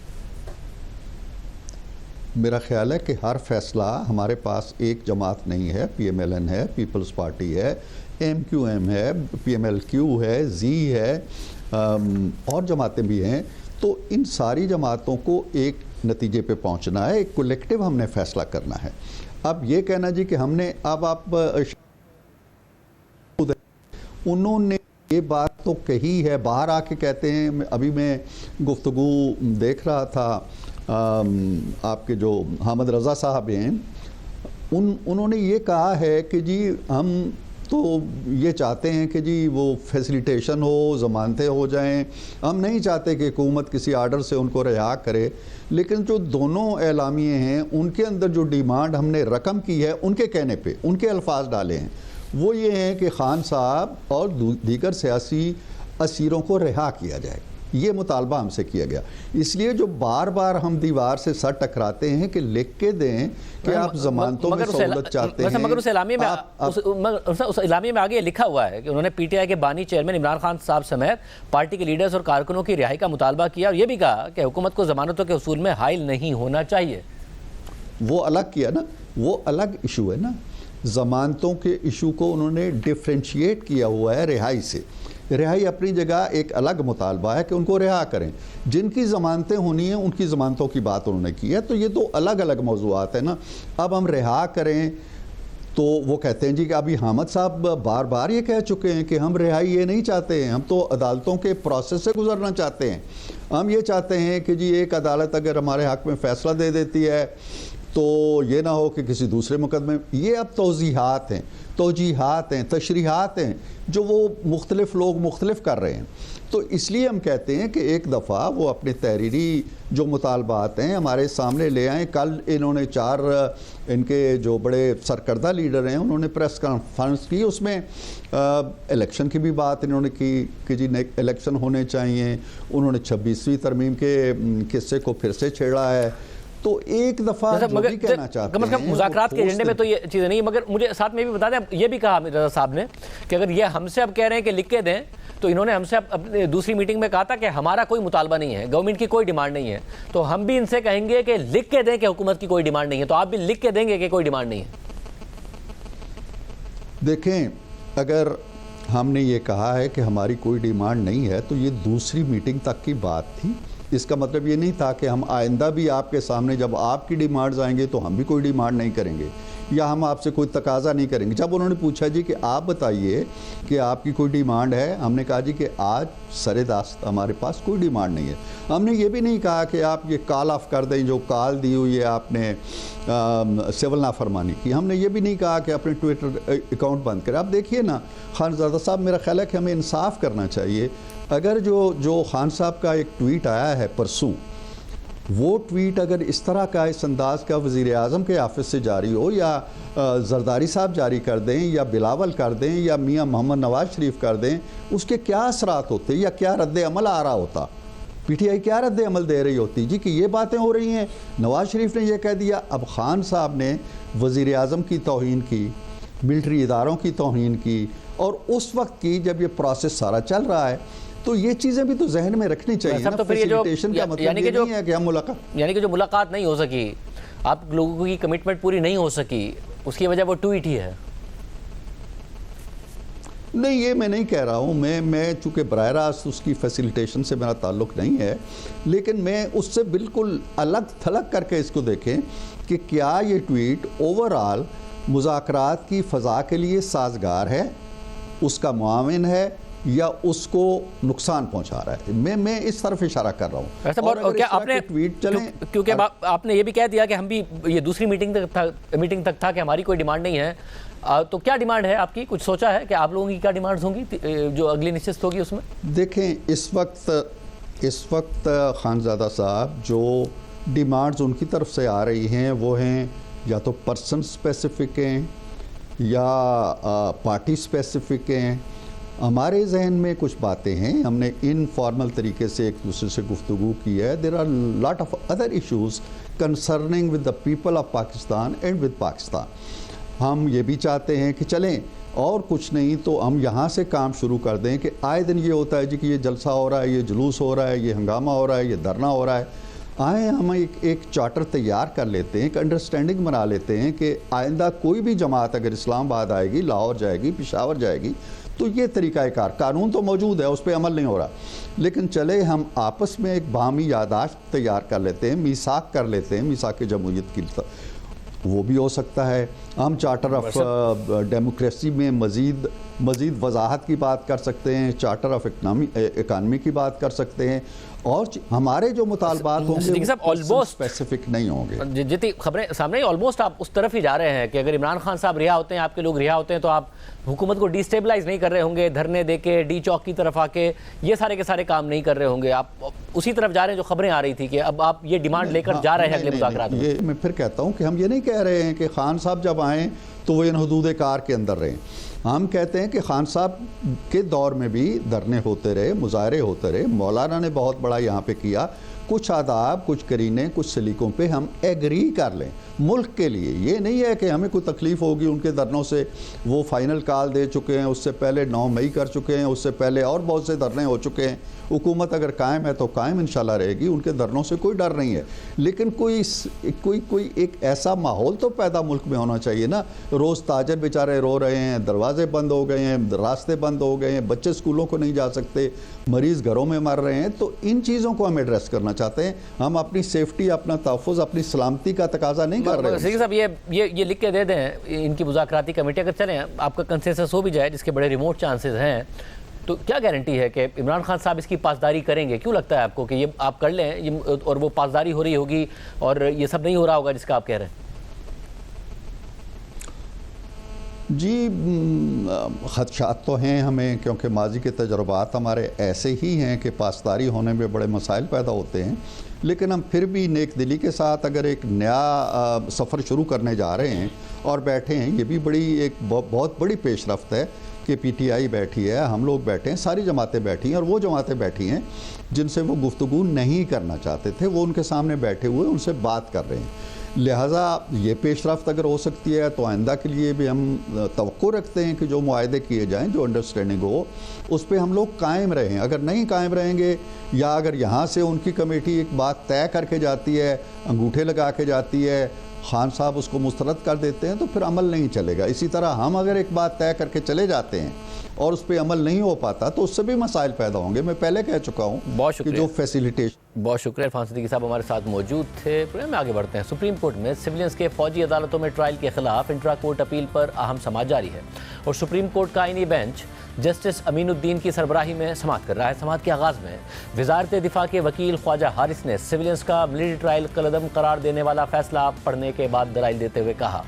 मेरा ख्याल है कि हर फैसला, हमारे पास एक जमात नहीं है, PMLN है, पीपल्स पार्टी है, MQM है, PMLQ है, जी है, और जमातें भी हैं। तो इन सारी जमातों को एक नतीजे पे पहुंचना है, एक कलेक्टिव हमने फैसला करना है। अब ये कहना जी कि हमने, अब आप उन्होंने ये बात तो कही है, बाहर आके कहते हैं। अभी मैं गुफ्तगू देख रहा था, आपके जो हामिद रज़ा साहब हैं, उन्होंने ये कहा है कि जी हम तो ये चाहते हैं कि जी वो फैसिलिटेशन हो, ज़मानतें हो जाएं। हम नहीं चाहते कि हुकूमत किसी आर्डर से उनको रिहा करे। लेकिन जो दोनों एलामिये हैं, उनके अंदर जो डिमांड हमने रकम की है, उनके कहने पे उनके अल्फाज डाले हैं, वो ये हैं कि खान साहब और दीगर सियासी असीरों को रिहा किया जाए। ये मुतालबा हमसे किया गया। इसलिए जो बार बार हम दीवार से सर टकराते हैं कि लिख के दें कि आप जमानतों में सहूलत चाहते हैं,
मगर उस इलामी में उस इलामी में आगे लिखा हुआ है कि उन्होंने PTI के बानी चेयरमैन इमरान खान साहब समेत पार्टी के लीडर्स और कारकुनों की रिहाई का मुतालबा किया और ये भी कहा कि हुकूमत को जमानतों के उसूल में हाइल नहीं होना चाहिए।
वो अलग किया ना, वो अलग इशू है ना। जमानतों के इशू को उन्होंने डिफ्रेंशिएट किया हुआ है रिहाई से। रिहाई अपनी जगह एक अलग मुतालबा है कि उनको रिहा करें। जिनकी ज़मानतें होनी हैं उनकी ज़मानतों की बात उन्होंने की है। तो ये दो अलग अलग मौज़ूआत है ना। अब हम रिहा करें तो वो कहते हैं जी कि अभी हामिद साहब बार बार ये कह चुके हैं कि हम रिहाई ये नहीं चाहते हैं, हम तो अदालतों के प्रोसेस से गुजरना चाहते हैं। हम ये चाहते हैं कि जी एक अदालत अगर हमारे हक़ में फ़ैसला दे देती है तो ये ना हो कि किसी दूसरे मुकदमे। ये अब तौजीहात हैं, तौजीहात हैं, तशरीहात हैं जो वो मुख्तलिफ लोग मुख्तलिफ कर रहे हैं। तो इसलिए हम कहते हैं कि एक दफ़ा वो अपने तहरीरी जो मुतालबात हैं हमारे सामने ले आएँ। कल इन्होंने 4 इनके जो बड़े सरकर्दा लीडर हैं उन्होंने प्रेस कॉन्फ्रेंस की, उसमें इलेक्शन की भी बात इन्होंने की कि जी इलेक्शन होने चाहिए। उन्होंने 26वीं तरमीम के किस्से को फिर से छेड़ा है। तो एक दफ़ा
मगर
कहना चाहते हैं
मुज़ाकरात के एजेंडे में तो ये चीज़ें नहीं। मगर मुझे साथ में भी बता दें, ये भी कहा रज़ा साहब ने कि अगर ये हमसे अब कह रहे हैं कि लिख के दें, तो इन्होंने हमसे अपनी दूसरी मीटिंग में कहा था कि हमारा कोई मुतालबा नहीं है, गवर्नमेंट की कोई डिमांड नहीं है। तो हम भी इनसे कहेंगे कि लिख के दें कि हुकूमत की कोई डिमांड नहीं है। तो आप भी लिख के देंगे कि कोई डिमांड नहीं है?
देखें, अगर हमने ये कहा है कि हमारी कोई डिमांड नहीं है तो ये दूसरी मीटिंग तक की बात थी। इसका मतलब ये नहीं था कि हम आइंदा भी आपके सामने जब आपकी डिमांड्स आएंगे तो हम भी कोई डिमांड नहीं करेंगे। या हम आपसे कोई तकाजा नहीं करेंगे। जब उन्होंने पूछा जी कि आप बताइए कि आपकी कोई डिमांड है, हमने कहा जी कि आज सरेदास्त हमारे पास कोई डिमांड नहीं है। हमने ये भी नहीं कहा कि आप ये कॉल ऑफ कर दें, जो कॉल दी हुई है आपने सिविल नाफरमानी की। हमने ये भी नहीं कहा कि अपने ट्विटर अकाउंट बंद करें। आप देखिए ना खानज़ादा साहब, मेरा ख्याल है कि हमें इंसाफ करना चाहिए। अगर जो खान साहब का एक ट्वीट आया है परसों, वो ट्वीट अगर इस तरह का, इस अंदाज का वज़ीर आज़म के ऑफिस से जारी हो, या जरदारी साहब जारी कर दें, या बिलावल कर दें, या मियां मोहम्मद नवाज शरीफ कर दें, उसके क्या असरात होते या क्या रद्द अमल आ रहा होता? पीटीआई क्या रद्द अमल दे रही होती जी कि ये बातें हो रही हैं, नवाज शरीफ ने यह कह दिया। अब खान साहब ने वज़ीर आज़म की तौहीन की, मिलिट्री इदारों की तौहीन की, और उस वक्त की जब ये प्रोसेस सारा चल रहा है, तो ये चीज़ें भी तो जहन में रखनी चाहिए ना।
तो फिर ये जो
का मतलब
यानी कि
नहीं है कि हम मुलाकात,
यानी कि जो मुलाकात नहीं हो सकी, आप लोगों की कमिटमेंट पूरी नहीं हो सकी, उसकी वजह वो ट्वीट ही है?
नहीं, ये मैं नहीं कह रहा हूँ। मैं चूँकि बराह रास्त उसकी फैसिलिटेशन से मेरा ताल्लुक़ नहीं है, लेकिन मैं उससे बिल्कुल अलग थलग करके इसको देखें कि क्या ये ट्वीट ओवरऑल मुज़ाकरात की फ़ज़ा के लिए साजगार है, उसका मुआविन है, या उसको नुकसान पहुंचा रहा है। मैं इस तरफ इशारा कर रहा हूँ।
और क्या आपने
ट्वीट चले,
क्योंकि आपने ये भी कह दिया कि हम भी ये दूसरी मीटिंग तक था कि हमारी कोई डिमांड नहीं है, तो क्या डिमांड है आपकी? कुछ सोचा है कि आप लोगों की क्या डिमांड्स होंगी जो अगली निश्चित होगी उसमें?
देखें, इस वक्त खानज़ादा साहब जो डिमांड्स उनकी तरफ से आ रही हैं वो हैं या तो पर्सन स्पेसिफिक हैं या पार्टी स्पेसिफिक हैं। हमारे जहन में कुछ बातें हैं, हमने इनफॉर्मल तरीके से एक दूसरे से गुफ्तगू की है। There are lot of other issues concerning with the people of Pakistan and with Pakistan. हम ये भी चाहते हैं कि चलें, और कुछ नहीं तो हम यहाँ से काम शुरू कर दें कि आए दिन ये होता है जी कि ये जलसा हो रहा है, ये जुलूस हो रहा है, ये हंगामा हो रहा है, ये धरना हो रहा है। आए हम एक चार्टर तैयार कर लेते हैं, एक अंडरस्टैंडिंग बना लेते हैं कि आइंदा कोई भी जमात अगर इस्लामाबाद आएगी, लाहौर जाएगी, पेशावर जाएगी, तो ये तरीक़ाकार, कानून तो मौजूद है, उस पर अमल नहीं हो रहा, लेकिन चले हम आपस में एक बाहमी यादाश्त तैयार कर लेते हैं, मीसाक कर लेते हैं, मीसाक जमहूरियत की, वो भी हो सकता है। हम चार्टर ऑफ डेमोक्रेसी में मज़ीद वजाहत की बात कर सकते हैं, चार्टर ऑफ इकानमी की बात कर सकते हैं, और हमारे जो मुतालबात होंगे ऑलमोस्ट स्पेसिफिक नहीं होंगे।
जितनी खबरें सामने, ऑलमोस्ट आप उस तरफ ही जा रहे हैं कि अगर इमरान खान साहब रिहा होते हैं, आपके लोग रिहा होते हैं, तो आप हुकूमत को डिस्टेबलाइज नहीं कर रहे होंगे, धरने देके डी चौक की तरफ आके ये सारे के सारे काम नहीं कर रहे होंगे। आप उसी तरफ जा रहे हैं जो खबरें आ रही थी कि अब आप ये डिमांड लेकर जा रहे हैं अगले मुज़ाकरात में।
ये मैं फिर कहता हूँ कि हम ये नहीं कह रहे हैं कि खान साहब जब आएँ तो वो इन हदूद कार के अंदर रहें। हम कहते हैं कि खान साहब के दौर में भी धरने होते रहे, मुजाहरे होते रहे, मौलाना ने बहुत बड़ा यहाँ पे किया, कुछ आदाब, कुछ करीने, कुछ सलीकों पे हम एग्री कर लें मुल्क के लिए। ये नहीं है कि हमें कोई तकलीफ़ होगी उनके धरनों से, वो फाइनल कॉल दे चुके हैं, उससे पहले 9 मई कर चुके हैं, उससे पहले और बहुत से धरने हो चुके हैं। हुकूमत अगर कायम है तो कायम इंशाल्लाह रहेगी, उनके धरनों से कोई डर नहीं है, लेकिन कोई एक ऐसा माहौल तो पैदा मुल्क में होना चाहिए ना। रोज़ ताजर बेचारे रो रहे हैं, दरवाजे बंद हो गए हैं, रास्ते बंद हो गए हैं, बच्चे स्कूलों को नहीं जा सकते, मरीज़ घरों में मर रहे हैं, तो इन चीज़ों को हम एड्रेस करना चाहते हैं। हम अपनी सेफ्टी, अपना तहफ़्फ़ुज़, अपनी सलामती का तकाजा नहीं कर रहे।
सिद्दीकी साहब, ये लिख के दे दें इनकी मुज़ाकराती कमेटी, अगर चलें आपका कंसेंसस हो भी जाए, जिसके बड़े रिमोट चांसेस हैं, तो क्या गारंटी है कि इमरान खान साहब इसकी पासदारी करेंगे? क्यों लगता है आपको कि ये आप कर लें ये, और वो पासदारी हो रही होगी और ये सब नहीं हो रहा होगा जिसका आप कह रहे हैं?
जी, ख़दशात तो हैं हमें, क्योंकि माजी के तजुर्बात हमारे ऐसे ही हैं कि पासदारी होने में बड़े मसाइल पैदा होते हैं, लेकिन हम फिर भी नेक दिली के साथ अगर एक नया सफ़र शुरू करने जा रहे हैं और बैठे हैं, ये भी एक बहुत बड़ी पेशरफ्त है कि पीटीआई बैठी है, हम लोग बैठे हैं, सारी जमातें बैठी हैं, और वो जमातें बैठी हैं जिनसे वो गुफ्तगू नहीं करना चाहते थे, वो उनके सामने बैठे हुए उनसे बात कर रहे हैं। लिहाजा ये पेशरफ्त अगर हो सकती है तो आइंदा के लिए भी हम तवक्को रखते हैं कि जो मुआहदे किए जाएं, जो अंडरस्टैंडिंग हो, उस पर हम लोग कायम रहें। अगर नहीं कायम रहेंगे, या अगर यहाँ से उनकी कमेटी एक बात तय करके जाती है, अंगूठे लगा के जाती है, खान साहब उसको मुस्तरद कर देते हैं तो फिर अमल नहीं चलेगा। इसी तरह हम अगर एक बात तय करके चले जाते हैं और उस पर अमल नहीं हो पाता तो उससे भी मसाइल पैदा होंगे। मैं पहले कह चुका हूँ
बहुत
कि जो फैसिलिटेशन।
बहुत शुक्रिया इरफान सिद्दीकी साहब हमारे साथ मौजूद थे। प्रोग्राम में आगे बढ़ते हैं। सुप्रीम कोर्ट में सिविलियंस के फौजी अदालतों में ट्रायल के खिलाफ इंट्रा कोर्ट अपील पर अहम समाअत जारी है और सुप्रीम कोर्ट का आईनी बेंच जस्टिस अमीनुद्दीन की सरबराही में समाअत कर रहा है। समाअत के आगाज़ में वजारत दिफा के वकील ख्वाजा हारिस ने सिविलियंस का मिलिट्री ट्रायल कलअदम करार देने वाला फैसला पढ़ने के बाद दलाइल देते हुए कहा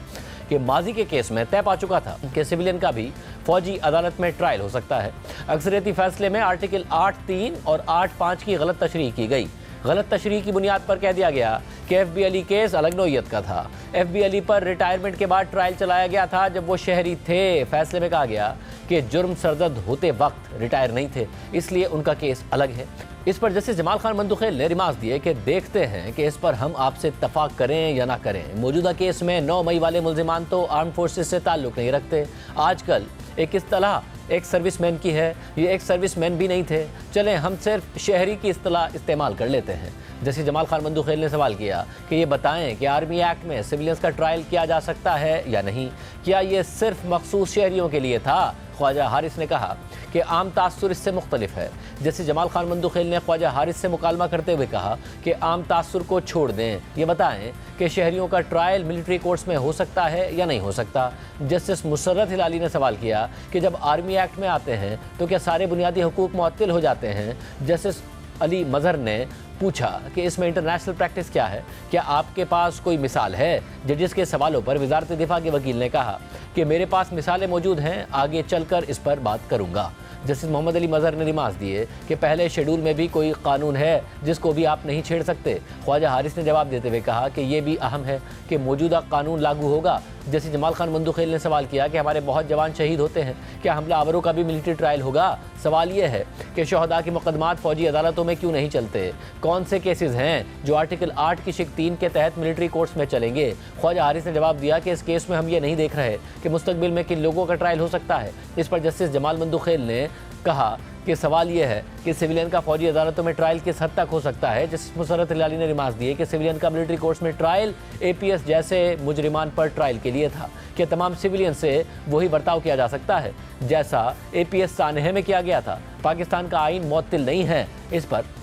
कि माजी के केस में तय पा चुका था कि सिविलियन का भी फौजी अदालत में ट्रायल हो सकता है। अक्सरियती फैसले में आर्टिकल 8(3) और 8(5) की गलत तशरीह की गई। गलत तशरीह की बुनियाद पर कह दिया गया कि FB अली केस अलग नौइयत का था। FB अली पर रिटायरमेंट के बाद ट्रायल चलाया गया था जब वो शहरी थे। फैसले में कहा गया कि जुर्म सरदर्द होते वक्त रिटायर नहीं थे, इसलिए उनका केस अलग है। इस पर जस्टिस जमाल खान मंदुखेल ने रिमार्क्स दिए कि देखते हैं कि इस पर हम आपसे इत्तफाक करें या ना करें। मौजूदा केस में 9 मई वाले मुल्जिमान तो आर्म फोर्सेस से ताल्लुक़ नहीं रखते। आजकल एक इस्तिलाह एक सर्विसमैन की है, ये एक सर्विसमैन भी नहीं थे। चलें हम सिर्फ शहरी की इस्तिलाह इस्तेमाल कर लेते हैं। जस्टिस जमाल खान मंदुखेल ने सवाल किया कि ये बताएं कि आर्मी एक्ट में सिविलियंस का ट्रायल किया जा सकता है या नहीं, क्या ये सिर्फ मखसूस शहरियों के लिए था? ख्वाजा हारिस ने कहा कि आम तासुर इससे मुख्तलिफ है। जैसे जमाल खान मंदुखेल ने ख्वाजा हारिस से मुकालमा करते हुए कहा कि आम तासुर को छोड़ दें, ये बताएं कि शहरियों का ट्रायल मिलिट्री कोर्ट्स में हो सकता है या नहीं हो सकता। जस्टिस मुसर्रत हिलाली ने सवाल किया कि जब आर्मी एक्ट में आते हैं तो क्या सारे बुनियादी हुकूक मुअत्तल हो जाते हैं? जस्टिस अली मजहर ने पूछा कि इसमें इंटरनेशनल प्रैक्टिस क्या है, क्या आपके पास कोई मिसाल है? जजेस के सवालों पर वजारत दिफा के वकील ने कहा कि मेरे पास मिसालें मौजूद हैं, आगे चलकर इस पर बात करूंगा। जस्टिस मोहम्मद अली मजहर ने रिमार्क्स दिए कि पहले शेड्यूल में भी कोई कानून है जिसको भी आप नहीं छेड़ सकते। ख्वाजा हारिस ने जवाब देते हुए कहा कि ये भी अहम है कि मौजूदा कानून लागू होगा। जैसे जमाल खान मंदुखेल ने सवाल किया कि हमारे बहुत जवान शहीद होते हैं, क्या हमलावरों का भी मिलिट्री ट्रायल होगा? सवाल ये है कि शहदा के मुकदमात फौजी अदालतों में क्यों नहीं चलते? कौन से केसेस हैं जो आर्टिकल 8 की शिक 3 के तहत मिलिट्री कोर्ट्स में चलेंगे? ख्वाजा हारिस ने जवाब दिया कि इस केस में हम ये नहीं देख रहे कि मुस्तकबिल में किन लोगों का ट्रायल हो सकता है। इस पर जस्टिस जमाल मंदुखेल ने कहा कि सवाल यह है कि सिविलियन का फौजी अदालतों में ट्रायल किस हद तक हो सकता है। जस्टिस मुसर्रत हिलाली ने रिमार्क्स दिए कि सिविलियन का मिलिट्री कोर्ट्स में ट्रायल APS जैसे मुजरिमान पर ट्रायल के लिए था कि तमाम सिविलियन से वही बर्ताव किया जा सकता है जैसा APS सानहे में किया गया था। पाकिस्तान का आइन मुअत्तिल नहीं है। इस पर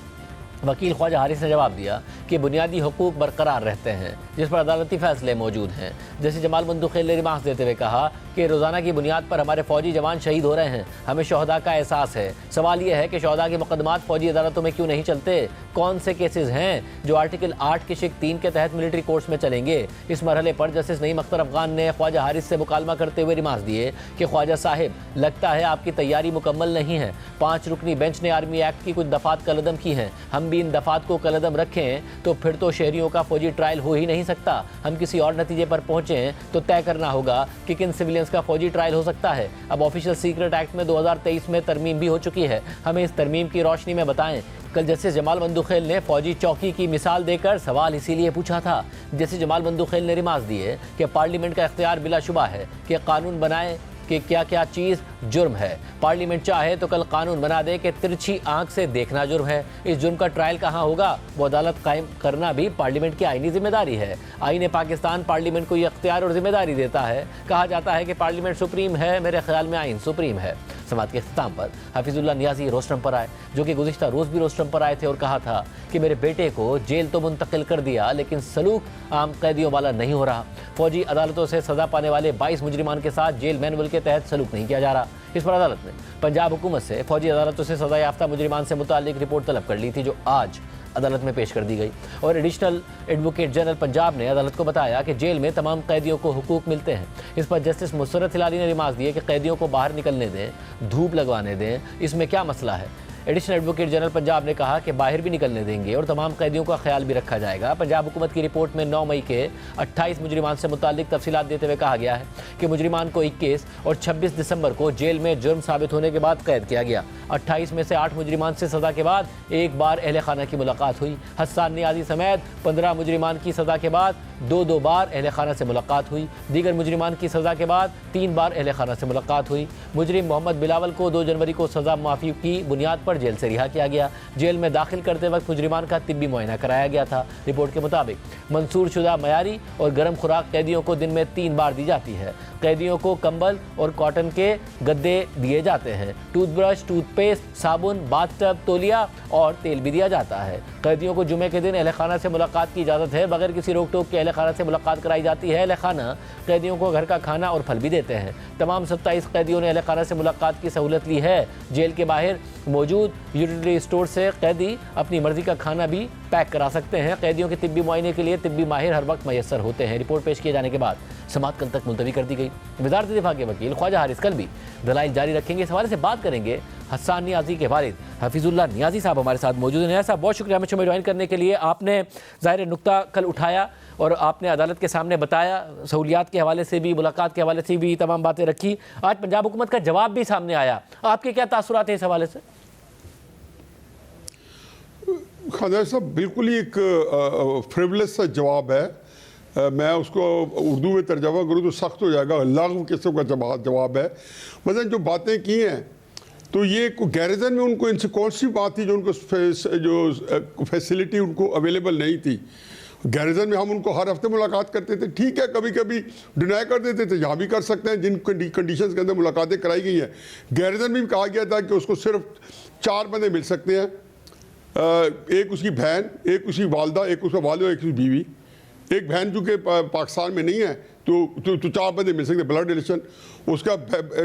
वकील ख्वाजा हारिस ने जवाब दिया कि बुनियादी हुकूक बरकरार रहते हैं जिस पर अदालती फैसले मौजूद हैं। जैसे जमाल मंदुखेल ने रिमार्क्स देते हुए कहा कि रोज़ाना की बुनियाद पर हमारे फौजी जवान शहीद हो रहे हैं, हमें शहदा का एहसास है। सवाल यह है कि शहदा के मुकदमात फौजी अदालतों में क्यों नहीं चलते? कौन से केसेस हैं जो आर्टिकल 8 की शिक 3 के तहत मिलिट्री कोर्ट्स में चलेंगे? इस मरहले पर जस्टिस नईम अख्तर अफगान ने ख्वाजा हारिस से मुकालमा करते हुए रिमार्क्स दिए कि ख्वाजा साहिब, लगता है आपकी तैयारी मुकम्मल नहीं है। 5 रुकनी बेंच ने आर्मी एक्ट की कुछ दफात कलअदम की हैं, हम भी इन दफात को कलअदम रखें तो फिर तो शहरियों का फौजी ट्रायल हो ही नहीं सकता। हम किसी और नतीजे पर पहुंचें तो तय करना होगा कि किन सिविलियंस का फौजी ट्रायल हो सकता है। अब ऑफिशियल सीक्रेट एक्ट में 2023 में तरमीम भी हो चुकी है, हमें इस तरमीम की रोशनी में बताएं। कल जस्टिस जमाल मंदुखेल ने फौजी चौकी की मिसाल देकर सवाल इसीलिए पूछा था। जस्टिस जमाल मंदुखेल ने रिमार्क्स दिए कि पार्लियामेंट का इख्तियार बिलाशुबा है कि कानून बनाए कि क्या क्या चीज़ जुर्म है। पार्लियामेंट चाहे तो कल कानून बना दे कि तिरछी आंख से देखना जुर्म है। इस जुर्म का ट्रायल कहाँ होगा? वो अदालत कायम करना भी पार्लियामेंट की आईनी जिम्मेदारी है। आईने पाकिस्तान पार्लियामेंट को ये अख्तियार और जिम्मेदारी देता है। कहा जाता है कि पार्लियामेंट सुप्रीम है, मेरे ख्याल में आइन सुप्रीम है। समात के इख्तिताम पर हफीजुल्लाह नियाजी रोस्टम पर आए, जो कि गुज़िश्ता रोज़ भी रोस्टम पर आए थे और कहा था कि मेरे बेटे को जेल तो मुंतकिल कर दिया लेकिन सलूक आम कैदियों वाला नहीं हो रहा। फौजी अदालतों से सज़ा पाने वाले 22 मुजरिमान के साथ जेल मैनुअल के तहत सलूक नहीं किया जा रहा। इस पर अदालत ने पंजाब हुकूमत से फौजी अदालतों से सज़ा याफ्ता मुजरिमान से मुताल्लिक रिपोर्ट तलब कर ली थी, जो आज अदालत में पेश कर दी गई। और एडिशनल एडवोकेट जनरल पंजाब ने अदालत को बताया कि जेल में तमाम कैदियों को हुकूक मिलते हैं। इस पर जस्टिस मुसर्रत हिलाली ने रिमार्क्स दिए कि कैदियों को बाहर निकलने दें, धूप लगवाने दें, इसमें क्या मसला है। एडिशनल एडवोकेट जनरल पंजाब ने कहा कि बाहर भी निकलने देंगे और तमाम कैदियों का ख्याल भी रखा जाएगा। पंजाब हुकूमत की रिपोर्ट में 9 मई के 28 मुजरिमान से मुताल्लिक तफसीलात देते हुए कहा गया है कि मुजरिमान को 21 और 26 दिसंबर को जेल में जुर्म साबित होने के बाद कैद किया गया। 28 में से 8 मुजरिमान से सज़ा के बाद एक बार अहले खाना की मुलाकात हुई। हसन नियाजी समेत 15 मुजरिमान की सज़ा के बाद दो बार अहल खाना से मुलाकात हुई। दीगर मुजरिमान की सज़ा के बाद 3 बार अहल खाना से मुलाकात हुई। मुजरिम मोहम्मद बिलावल को 2 जनवरी को सज़ा माफ़ी की बुनियाद पर जेल से रिहा किया गया। जेल में दाखिल करते वक्त मुजरिमान का तिब्बी मुआयना कराया गया था। रिपोर्ट के मुताबिक मंसूर शुदा मयारी और गर्म खुराक कैदियों को दिन में 3 बार दी जाती है। कैदियों को कंबल और कॉटन के गद्दे दिए जाते हैं। टूथब्रश, टूथपेस्ट, साबुन, बाथटब, तौलिया और तेल भी दिया जाता है। कैदियों को जुमे के दिन अहल खाना से मुलाकात की इजाज़त है। बगैर किसी रोक टोक के अहल खाना से मुलाकात कराई जाती है। अहल खाना कैदियों को घर का खाना और फल भी देते हैं। तमाम 27 कैदियों ने अहल खाना से मुलाकात की सहूलत ली है। जेल के बाहर मौजूद यूटिलिटी स्टोर से कैदी अपनी मर्जी का खाना भी पैक करा सकते हैं। कैदियों के तिब्बी मुआयने के लिए तिब्बी माहिर हर वक्त मैसर होते हैं। रिपोर्ट पेश किए जाने के बाद समाअत कल तक मुलतवी कर दी गई। वज़ारत दिफा के वकील ख्वाजा हारिस कल भी दलाइल जारी रखेंगे। इस हवाले से बात करेंगे हसन नियाजी के वालिद हफीजुल्लाह नियाजी साहब हमारे साथ मौजूद हैं। नियाज़ी साहब, बहुत शुक्रिया हमें ज्वाइन करने के लिए। आपने ज़ाहिर नुक्ता कल उठाया और आपने अदालत के सामने बताया, सहूलियात के हवाले से भी, मुलाकात के हवाले से भी तमाम बातें रखी। आज पंजाब हुकूमत का जवाब भी सामने आया, आपके क्या तासुरात हैं इस हवाले से?
ख्वाजा साहब, बिल्कुल ही एक फ्रिवलेस सा जवाब है। मैं उसको उर्दू में तर्जमा करूँ तो सख्त हो जाएगा। लागू किस्म का जवाब है। मतलब जो बातें की हैं तो ये गैरिजन में उनको इनसे कौन सी बात थी जो उनको जो फैसिलिटी उनको अवेलेबल नहीं थी। गैरिजन में हम उनको हर हफ्ते मुलाकात करते थे। ठीक है, कभी कभी डिनाई कर देते थे, यहाँ भी कर सकते हैं जिन कंडीशंस के अंदर मुलाकातें कराई गई हैं। गैरिजन में भी कहा गया था कि उसको सिर्फ 4 बंदे मिल सकते हैं, एक उसकी बहन, एक उसकी वालदा, एक उसका वालिद और एक उसकी बीवी। एक बहन चूँकि पाकिस्तान में नहीं है तो 4 बंदे मिल सकते, ब्लड रिलेशन। उसका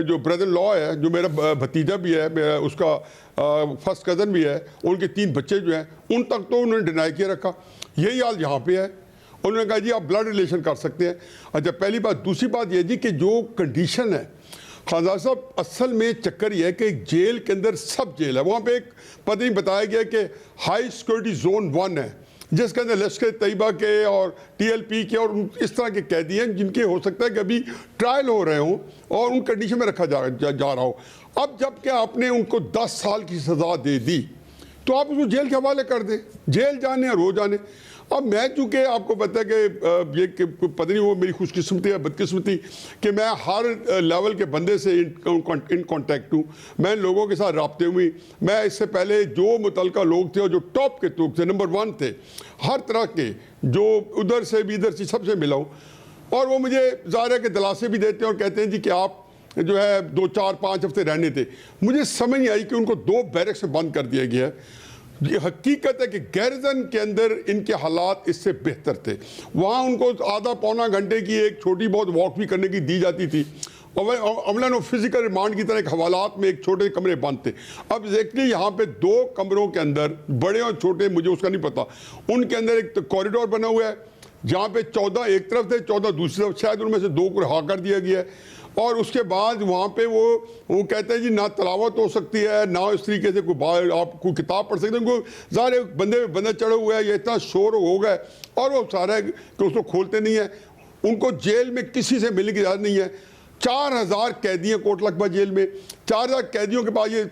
जो ब्रदर लॉ है, जो मेरा भतीजा भी है, मेरा उसका फर्स्ट कज़न भी है, उनके 3 बच्चे जो हैं, उन तक तो उन्होंने डिनाई किया रखा। यही हाल यहाँ पे है। उन्होंने कहा जी आप ब्लड रिलेशन कर सकते हैं। अच्छा, पहली बात। दूसरी बात यह जी कि जो कंडीशन है ख्वाजा साहब, असल में चक्कर यह है कि जेल के अंदर सब जेल है, वहाँ पे एक पता नहीं बताया गया कि हाई सिक्योरिटी जोन 1 है, जिसके अंदर लश्कर तैयबा के और TLP के और इस तरह के कैदी हैं जिनके हो सकता है कि अभी ट्रायल हो रहे हों और उन कंडीशन में रखा जा रहा हो। अब जबकि आपने उनको 10 साल की सज़ा दे दी तो आप उसको जेल के हवाले कर दें, जेल जाने और रो जाने। अब मैं चूँकि आपको पता है कि ये पता नहीं वो मेरी खुशकिस्मती या बदकिस्मती कि मैं हर लेवल के बंदे से इन कॉन्टेक्ट हूँ। मैं लोगों के साथ राब्ते हुई। मैं इससे पहले जो मुतलका लोग थे और जो टॉप के लोग थे, नंबर 1 थे, हर तरह के, जो उधर से भी इधर से सबसे मिला हूँ। और वो मुझे ज़ाहिर है कि दिलासे भी देते हैं और कहते हैं जी कि आप जो है 2, 4, 5 हफ्ते रहने थे। मुझे समझ नहीं आई कि उनको 2 बैरक्स में बंद कर दिया गया है। ये हकीकत है कि गैरिजन के अंदर इनके हालात इससे बेहतर थे। वहाँ उनको आधा पौना घंटे की एक छोटी बहुत वॉक भी करने की दी जाती थी और अमलन और फिजिकल रिमांड की तरह एक हवालात में एक छोटे कमरे बंद थे। अब एग्जैक्टली यहाँ पे 2 कमरों के अंदर, बड़े और छोटे मुझे उसका नहीं पता, उनके अंदर एक तो कॉरिडोर बना हुआ है जहाँ पे 14 एक तरफ थे, 14 दूसरी तरफ, शायद उनमें से 2 को रिहा कर दिया गया है। और उसके बाद वहाँ पे वो कहते हैं जी ना तलावत हो सकती है, ना इस तरीके से कोई आप कोई किताब पढ़ सकते हैं। उनको ज़ाहिर बंदे बंदा चढ़ा हुआ है, ये इतना शोर हो गया और वो सारा है कि उसको खोलते नहीं है। उनको जेल में किसी से मिलने की इजाज़त नहीं है। 4000 कैदी हैं कोटलकबा जेल में। 4000 कैदियों के पास ये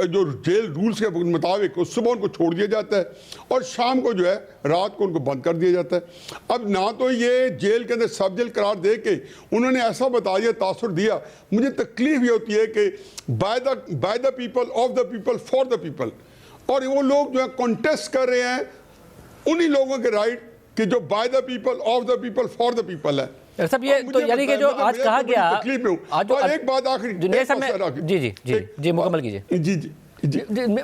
जो जेल रूल्स के मुताबिक सुबह उनको छोड़ दिया जाता है और शाम को जो है रात को उनको बंद कर दिया जाता है। अब ना तो ये जेल के अंदर सब जेल करार दे के उन्होंने ऐसा बता दिया, तासुर दिया। मुझे तकलीफ ये होती है कि by the people, of the people, for the people. और वो लोग जो है कॉन्टेस्ट कर रहे हैं उन्हीं लोगों के राइट कि जो by the people, of the people, for the people है।
सब ये तो यानी कि जो आज कहा गया,
आज एक बात आखिरी
जी मुकम्मल कीजिए।
जी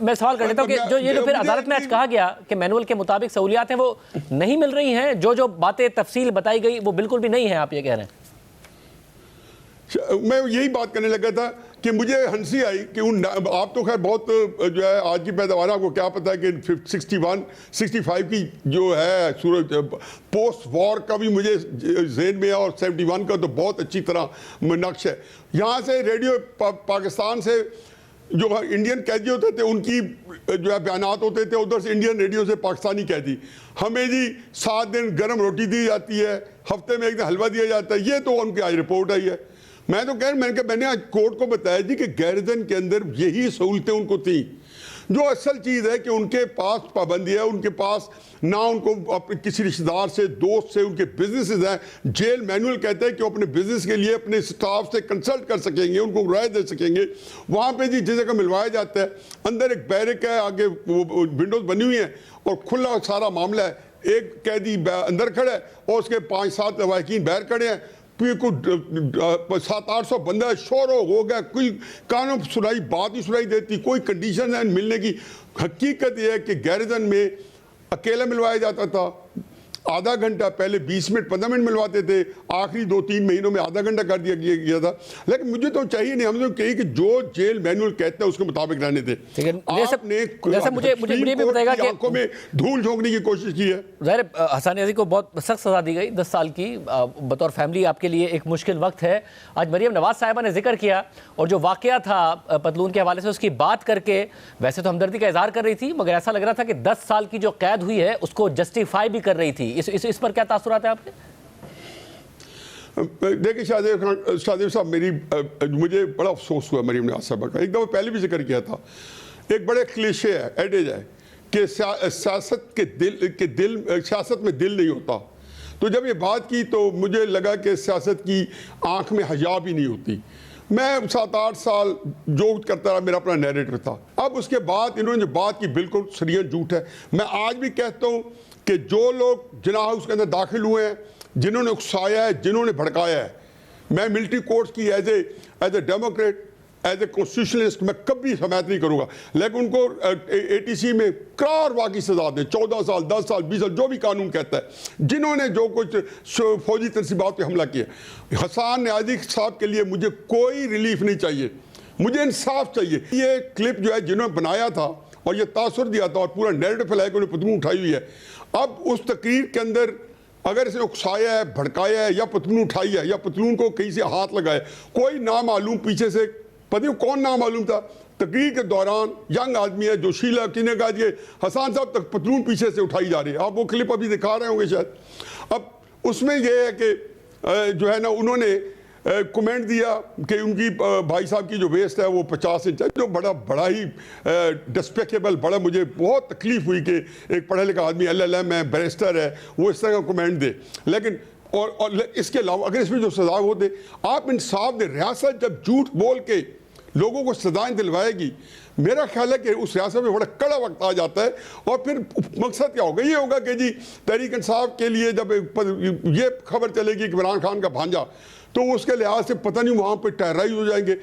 मैं सवाल कर लेता हूँ कि जो ये जो फिर अदालत में आज कहा गया कि मैनुअल के मुताबिक सहूलियात हैं वो नहीं मिल रही हैं, जो बातें तफसील बताई गई वो बिल्कुल भी नहीं है, आप ये कह रहे हैं?
मैं यही बात करने लगा था कि मुझे हंसी आई कि आप तो खैर बहुत जो है आज की पैदावार, आपको क्या पता है कि 65 की जो है सूरज पोस्ट वॉर का भी मुझे ज़हन में है और 71 का तो बहुत अच्छी तरह नक्श है। यहाँ से रेडियो पाकिस्तान से जो इंडियन कैदी होते थे उनकी जो है बयानात होते थे, उधर से इंडियन रेडियो से पाकिस्तानी कैदी। हमें जी 7 दिन गर्म रोटी दी जाती है, हफ्ते में 1 दिन हलवा दिया जाता है। ये तो उनकी आज रिपोर्ट आई है। मैं तो मैंने आज कोर्ट को बताया जी कि गैरिजन के अंदर यही सहूलतें उनको थी। जो असल चीज़ है कि उनके पास पाबंदी है, उनके पास ना उनको अपने किसी रिश्तेदार से, दोस्त से, उनके बिजनेसेस हैं। जेल मैनुअल कहते हैं कि वो अपने बिजनेस के लिए अपने स्टाफ से कंसल्ट कर सकेंगे, उनको राय दे सकेंगे। वहाँ पे जी जिस जगह मिलवाया जाता है, अंदर एक बैरिक है, आगे विंडोज बनी हुई हैं और खुला सारा मामला है। एक कैदी अंदर खड़ा है और उसके 5-7 लवाकिन बाहर खड़े हैं। फिर कुछ 700-800 बंदा शोर हो गया, कोई कानून सुनाई बात नहीं सुनाई देती, कोई कंडीशन है मिलने की। हकीकत यह है कि गैरिजन में अकेला मिलवाया जाता था, आधा घंटा, पहले 20 मिनट 15 मिनट मिलवाते थे, आखिरी 2-3 महीनों में आधा घंटा कर दिया गया था। लेकिन मुझे तो चाहिए नहीं, हमने कही कि जो जेल मैनुअल कहता है उसके मुताबिक रहने दे।
जैसे मुझे भी बताएगा कि
आंखों में धूल झोंकने की कोशिश की है।
ज़ाहिर हसन याजी को बहुत सख्त सजा दी गई 10 साल की, बतौर फैमिली आपके लिए एक मुश्किल वक्त है। आज मरियम नवाज साहिबा ने जिक्र किया और जो वाकया था पतलून के हवाले से उसकी बात करके वैसे तो हमदर्दी का इजहार कर रही थी, मगर ऐसा लग रहा था कि 10 साल की जो कैद हुई है उसको जस्टिफाई भी कर रही थी। इस पर क्या तासुरात है आपके?
देखिए शाहदेव साहब, मुझे बड़ा अफसोस हुआ मरीम नवाज साहबा का। एक दफ़ा पहले भी जिक्र किया था, एक बड़े क्लीशे है, एडेज है कि सियासत में दिल नहीं होता। तो जब ये बात की तो मुझे लगा कि सियासत की आंख में हया भी नहीं होती। मैं 7-8 साल जो करता रहा, मेरा अपना नैरेटिव था। अब उसके बाद इन्होंने जो बात की बिल्कुल सरियत झूठ है। मैं आज भी कहता हूँ कि जो लोग जिन्ना हाउस के अंदर दाखिल हुए हैं, जिन्होंने उकसाया है, जिन्होंने भड़काया है, मैं मिलिट्री कोर्ट्स की as a democrat, as a constitutionalist मैं कभी हमायत नहीं करूँगा। लेकिन उनको ATC में कारवा की सजा दें, 14 साल, 10 साल, 20 साल, जो भी कानून कहता है। जिन्होंने जो कुछ फौजी तनसीबात पे हमला किया, हसन न्याजी साहब के लिए मुझे कोई रिलीफ नहीं चाहिए, मुझे इंसाफ चाहिए। ये क्लिप जो है जिन्होंने बनाया था और ये तासुर दिया था और पूरा नैरेटिव फैलाया कि उन्हें पतलून उठाई हुई है, अब उस तकरीर के अंदर अगर इसने उकसाया है, भड़काया है, या पतलून उठाई है, या पतलून को कहीं से हाथ लगाया, कोई नामालूम पीछे से, पता नहीं कौन नामालूम था, तकरीर के दौरान यंग आदमी है, जोशीला, किसने कहा कि हसन साहब तक पतलून पीछे से उठाई जा रही है। आप वो क्लिप अभी दिखा रहे होंगे शायद। अब उसमें यह है कि जो है ना, उन्होंने कमेंट दिया कि उनकी भाई साहब की जो वेस्ट है वो 50 इंच है, जो बड़ा ही डिस्पेकेबल, बड़ा मुझे बहुत तकलीफ हुई कि एक पढ़ा लिखा आदमी LLM है, बैरिस्टर है, वो इस तरह का कमेंट दे। लेकिन और इसके अलावा अगर इसमें जो सजा होते, आप इंसाफ दे। रियासत जब झूठ बोल के लोगों को सजाएं दिलवाएगी, मेरा ख्याल है कि उस रियासत में बड़ा कड़ा वक्त आ जाता है। और फिर मकसद क्या होगा? ये होगा कि जी तहरीक इंसाफ के लिए जब ये खबर चलेगी कि इमरान खान का भांजा, तो उसके लिहाज से पता नहीं वहाँ पर टेरराइज हो जाएंगे।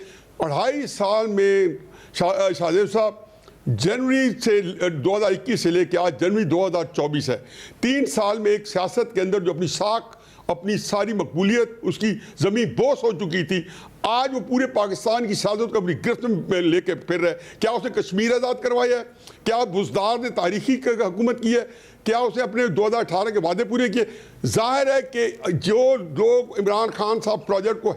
2.5 साल में शाहदेव साहब, जनवरी से 2021 से लेकर आज जनवरी 2024 है, 3 साल में एक सियासत के अंदर जो अपनी साख, अपनी सारी मकबूलियत उसकी ज़मीन बोस हो चुकी थी, आज वो पूरे पाकिस्तान की सियासत को अपनी गिरफ्त में लेके फिर रहे। क्या उसने कश्मीर आज़ाद करवाया है? क्या बुज़दार ने तारीखी हुकूमत की है? क्या उसने अपने 2018 के वादे पूरे किए? जाहिर है कि जो लोग इमरान खान साहब प्रोजेक्ट को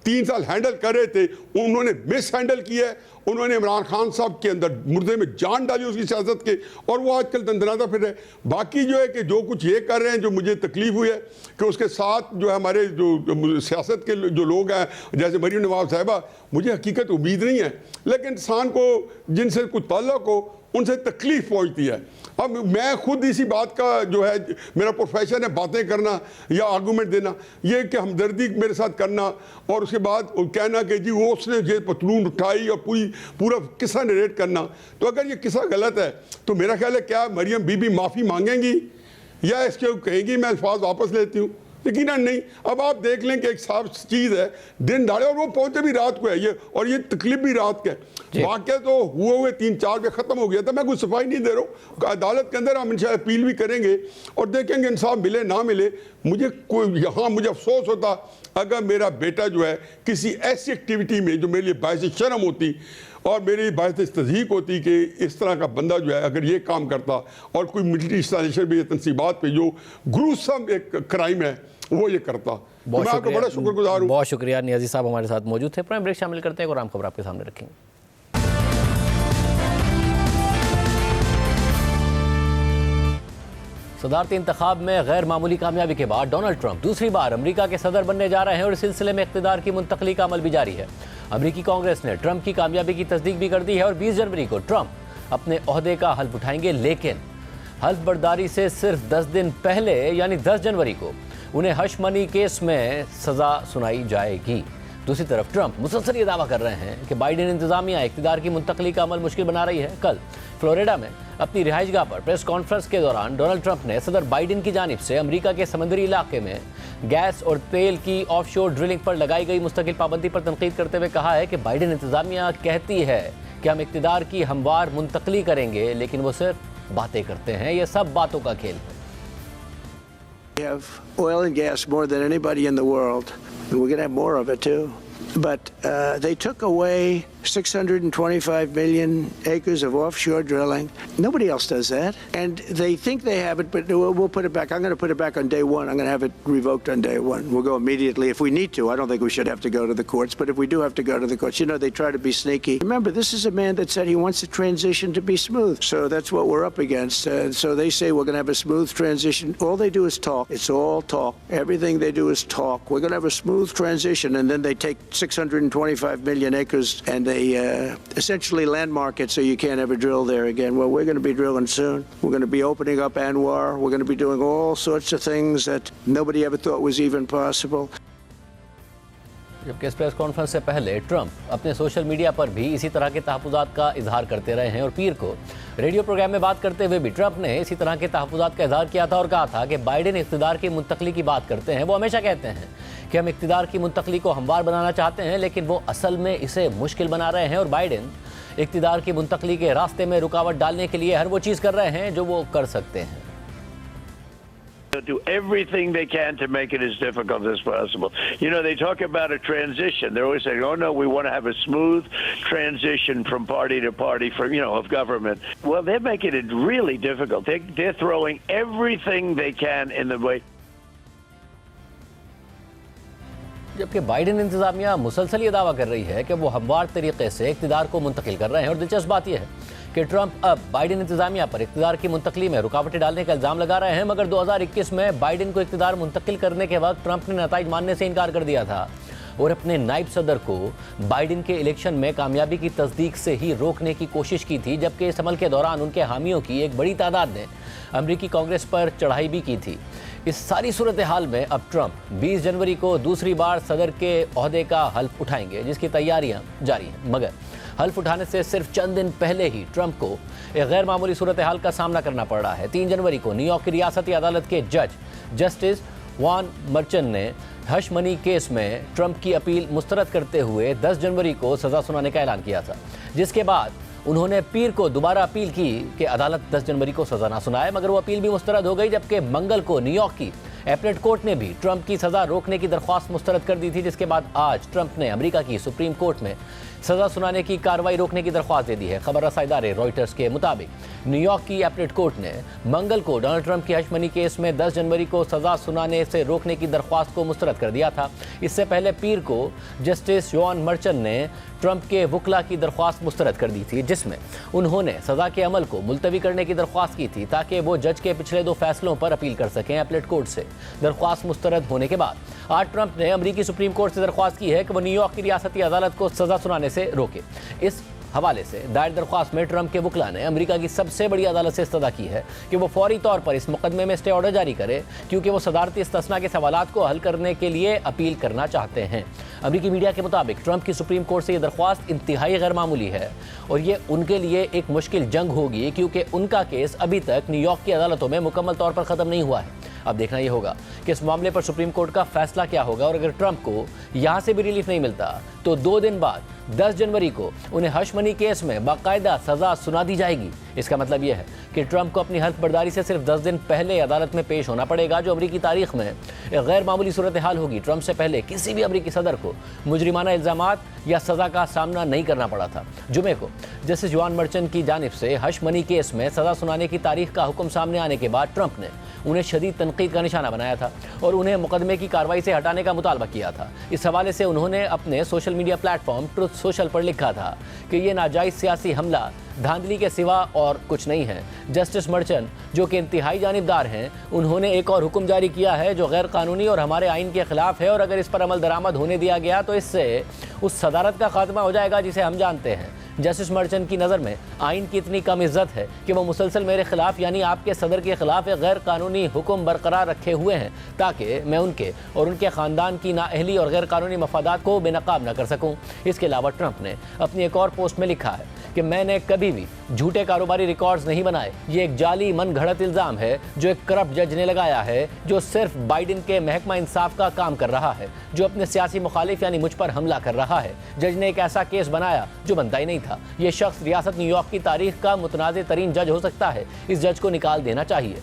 3 साल हैंडल कर रहे थे, उन्होंने मिस हैंडल किया है। उन्होंने इमरान खान साहब के अंदर मुर्दे में जान डाली उसकी सियासत के, और वो आजकल दंदनाता फिर रहे। बाकी जो है कि जो कुछ ये कर रहे हैं, जो मुझे तकलीफ हुई है कि उसके साथ जो है हमारे जो सियासत के जो लोग हैं, जैसे मरीम नवाज साहिबा, मुझे हकीकत उम्मीद नहीं है, लेकिन इंसान को जिनसे कुछ ताल्लुक हो उनसे तकलीफ पहुंचती है। अब मैं खुद इसी बात का जो है मेरा प्रोफेशन है, बातें करना या आर्गूमेंट देना, ये कि हमदर्दी मेरे साथ करना और उसके बाद कहना कि जी वो उसने ये पतलून उठाई और पूरा किस्सा नरेट करना। तो अगर ये किस्सा गलत है तो मेरा ख्याल है क्या मरियम बीबी माफ़ी मांगेंगी या इसके कहेंगी मैं अल्फाज वापस लेती हूँ? यकीनन नहीं। अब आप देख लें कि एक साफ चीज़ है, दिन दाड़े, और वो पहुंचे भी रात को है ये, और ये तकलीफ भी रात का है। वाक़या तो हुए 3-4 पे ख़त्म हो गया था। मैं कुछ सफाई नहीं दे रहा हूँ, अदालत के अंदर हम इंशाल्लाह अपील भी करेंगे और देखेंगे इंसाफ मिले ना मिले। मुझे अफसोस होता अगर मेरा बेटा जो है किसी ऐसी एक्टिविटी में जो मेरे लिए बायस शर्म होती और मेरी बायस तस्दीक होती कि इस तरह का बंदा जो है अगर ये काम करता, और कोई मिलिट्री इंस्टॉलेशन भी तनसीबात पे जो ग्रूसम एक क्राइम है वो ये करता। तो मैं आपका बड़ा शुक्रगुजार हूँ।
बहुत शुक्रिया। नियाज़ी साहब हमारे साथ मौजूद थे। प्राइम ब्रेक शामिल करते हैं और आम खबर आपके सामने रखेंगे। सदारती इंतखाब में गैर मामूली कामयाबी के बाद डोनाल्ड ट्रंप दूसरी बार अमेरिका के सदर बनने जा रहे हैं और इस सिलसिले में इख्तिदार की मुंतकली का अमल भी जारी है। अमेरिकी कांग्रेस ने ट्रंप की कामयाबी की तस्दीक भी कर दी है और 20 जनवरी को ट्रंप अपने ओहदे का हल्फ उठाएंगे, लेकिन हल्फ बर्दारी से सिर्फ 10 दिन पहले यानी 10 जनवरी को उन्हें हश मनी केस में सजा सुनाई जाएगी। दूसरी तरफ ट्रंप मुसलसल ये दावा कर रहे हैं कि बाइडेन इंतजामिया इख्तिदार की मुंतकली का अमल मुश्किल बना रही है। कल फ्लोरिडा में अपनी रिहाइशगाह पर प्रेस कॉन्फ्रेंस के दौरान डोनाल्ड ट्रंप ने सदर बाइडेन की जानिब से अमेरिका के समुद्री इलाके में गैस और तेल की ऑफशोर ड्रिलिंग पर लगाई गई मुस्तकिल पाबंदी पर तनकीद करते हुए कहा है कि बाइडेन इंतजामिया कहती है कि हम इख्तिदार की हमवार मुंतकली करेंगे, लेकिन वो सिर्फ बातें करते हैं। ये सब बातों का खेल है।
We have oil and gas more than anybody in the world, and we're going to have more of it too. But they took away 625 million acres of offshore drilling. Nobody else does that. And they think they have it, but we'll put it back. I'm going to put it back on day one. I'm going to have it revoked on day one. We'll go immediately if we need to. I don't think we should have to go to the courts, but if we do have to go to the courts, you know, they try to be sneaky. Remember, this is a man that said he wants the transition to be smooth. So that's what we're up against. So they say we're going to have a smooth transition. All they do is talk. It's all talk. Everything they do is talk. We're going to have a smooth transition, and then they take 625 million acres and they essentially landmark it so you can't ever drill there again. Well, we're going to be drilling soon. We're going to be opening up Anwar. We're going to be doing all sorts of things that nobody ever thought was even possible.
जबकि इस press conference से पहले Trump अपने social media पर भी इसी तरह के तहफ़्फ़ुज़ात का इजहार करते रहे हैं और पीर को रेडियो प्रोग्राम में बात करते हुए भी ट्रंप ने इसी तरह के तहफ़्फ़ुज़ात का इजहार किया था और कहा था कि बाइडेन इक़्तिदार की मुंतकली की बात करते हैं। वो हमेशा कहते हैं कि हम इक़्तिदार की मुंतकली को हमवार बनाना चाहते हैं, लेकिन वो असल में इसे मुश्किल बना रहे हैं और बाइडेन इक़्तिदार की मुंतकली के रास्ते में रुकावट डालने के लिए हर वो चीज़ कर रहे हैं जो वो कर सकते हैं।
Do everything they can to make it as difficult as possible. You know, they talk about a transition. They're always saying, oh, no, we want to have a smooth transition from party to party for, you know, of government. Well, they're making it really difficult. They're throwing everything they can in the way.
जबकि Biden इंतजामिया मुसलसल ये दावा कर रही है कि वो हमवार तरीके से इक़्तिदार को मुंतकिल कर रहे हैं और दिलचस्प बात यह है कि ट्रंप अब बाइडेन इंतजामिया पर इक़्तिदार की मुंतकली में रुकावटें डालने का इल्ज़ाम लगा रहे हैं, मगर 2021 में बाइडेन को इक़्तिदार मुंतकिल करने के वक्त ट्रंप ने नताइज मानने से इनकार कर दिया था और अपने नायब सदर को बाइडेन के इलेक्शन में कामयाबी की तस्दीक से ही रोकने की कोशिश की थी, जबकि इस अमल के दौरान उनके हामियों की एक बड़ी तादाद ने अमरीकी कांग्रेस पर चढ़ाई भी की थी। इस सारी सूरत हाल में अब ट्रंप 20 जनवरी को दूसरी बार सदर के ओहदे का हल्फ उठाएंगे, जिसकी तैयारियां जारी हैं। मगर हल्फ उठाने से सिर्फ चंद दिन पहले ही ट्रंप को एक गैर मामूली सूरत हाल का सामना करना पड़ रहा है। 3 जनवरी को न्यूयॉर्क की रियासती अदालत के जज जस्टिस जॉन मर्चन ने हश मनी केस में ट्रंप की अपील मुस्तरद करते हुए 10 जनवरी को सज़ा सुनाने का ऐलान किया था, जिसके बाद उन्होंने पीर को दोबारा अपील की कि अदालत 10 जनवरी को सज़ा ना सुनाए, मगर वो अपील भी मुस्तरद हो गई। जबकि मंगल को न्यूयॉर्क की एपलेट कोर्ट ने भी ट्रंप की सज़ा रोकने की दरख्वास्त मुस्तरद कर दी थी, जिसके बाद आज ट्रंप ने अमेरिका की सुप्रीम कोर्ट में सज़ा सुनाने की कार्रवाई रोकने की दरख्वास्त दे दी है। खबर रसा इदारे रॉयटर्स के मुताबिक न्यूयॉर्क की एपलेट कोर्ट ने मंगल को डोनाल्ड ट्रंप की हश मनी केस में 10 जनवरी को सज़ा सुनाने से रोकने की दरख्वास्त को मुस्तरद कर दिया था। इससे पहले पीर को जस्टिस जॉन मर्चन ने ट्रंप के वकला की दरख्वास्त मुस्तरद कर दी थी, जिसमें उन्होंने सज़ा के अमल को मुलतवी करने की दरख्वास्त की थी ताकि वो जज के पिछले 2 फैसलों पर अपील कर सकें। एपलेट कोर्ट से दरख्वास्त मुस्तरद होने के बाद आज ट्रंप ने अमेरिकी सुप्रीम कोर्ट से दरख्वास्त की है कि वो न्यूयॉर्क की रियासती अदालत को सज़ा सुनाने से रोके। इस हवाले से दायर दरख्वास्त में ट्रंप के वकला ने अमेरिका की सबसे बड़ी अदालत से इस्तदा की है कि वो फौरी तौर पर इस मुकदमे में स्टे ऑर्डर जारी करे, क्योंकि वो सदारती इस्तिस्ना के सवालात को हल करने के लिए अपील करना चाहते हैं। अमेरिकी मीडिया के मुताबिक ट्रंप की सुप्रीम कोर्ट से ये दरख्वास्त इंतहाई गैर मामूली है और ये उनके लिए एक मुश्किल जंग होगी, क्योंकि उनका केस अभी तक न्यूयॉर्क की अदालतों में मुकम्मल तौर पर ख़त्म नहीं हुआ है। अब देखना ये होगा कि इस मामले पर सुप्रीम कोर्ट का फैसला क्या होगा और अगर ट्रंप को यहाँ से भी रिलीफ नहीं मिलता तो 2 दिन बाद 10 जनवरी को उन्हें हश मनी केस में बाकायदा सज़ा सुना दी जाएगी। इसका मतलब यह है कि ट्रंप को अपनी हल्फ बर्दारी से सिर्फ 10 दिन पहले अदालत में पेश होना पड़ेगा, जो अमरीकी तारीख में एक गैर मामूली सूरत हाल होगी। ट्रंप से पहले किसी भी अमरीकी सदर को मुजरिमाना इल्ज़ामात या सज़ा का सामना नहीं करना पड़ा था। जुमे को जस्टिस जॉन मर्चन की जानिब से हश मनी केस में सज़ा सुनाने की तारीख का हुक्म सामने आने के बाद ट्रंप ने उन्हें शदीद तनकीद का निशाना बनाया था और उन्हें मुकदमे की कार्रवाई से हटाने का मुतालबा किया था। इस हवाले से उन्होंने अपने social media platform truth social पर लिखा था कि ये नाजायज़ सियासी हमला धांधली के सिवा और कुछ नहीं है। जस्टिस मर्चन, जो कि इंतहाई जानिबदार हैं, उन्होंने एक और हुक्म जारी किया है जो गैर कानूनी और हमारे आइन के खिलाफ है और अगर इस पर अमल दरामद होने दिया गया तो इससे उस सदारत का खात्मा हो जाएगा जिसे हम जानते हैं। जस्टिस मर्चेंट की नज़र में आइन की इतनी कम इज्जत है कि वो मुसलसल मेरे खिलाफ यानी आपके सदर के खिलाफ एक गैर कानूनी हुक्म बरकरार रखे हुए हैं ताकि मैं उनके और उनके ख़ानदान की नाअहली और गैर कानूनी मफादात को बेनकाब न कर सकूँ। इसके अलावा ट्रंप ने अपनी एक और पोस्ट में लिखा है कि मैंने कभी भी झूठे कारोबारी रिकॉर्ड्स नहीं बनाए। ये एक जाली मन घड़त इल्ज़ाम है जो एक करप्ट जज ने लगाया है, जो सिर्फ बाइडेन के महकमा इंसाफ का काम कर रहा है, जो अपने सियासी मुखालिफ यानी मुझ पर हमला कर रहा है। जज ने एक ऐसा केस बनाया जो बनता ही नहीं था। ये शख्स रियासत न्यूयॉर्क की तारीख का मुतनाज़ तरीन जज हो सकता है। इस जज को निकाल देना चाहिए।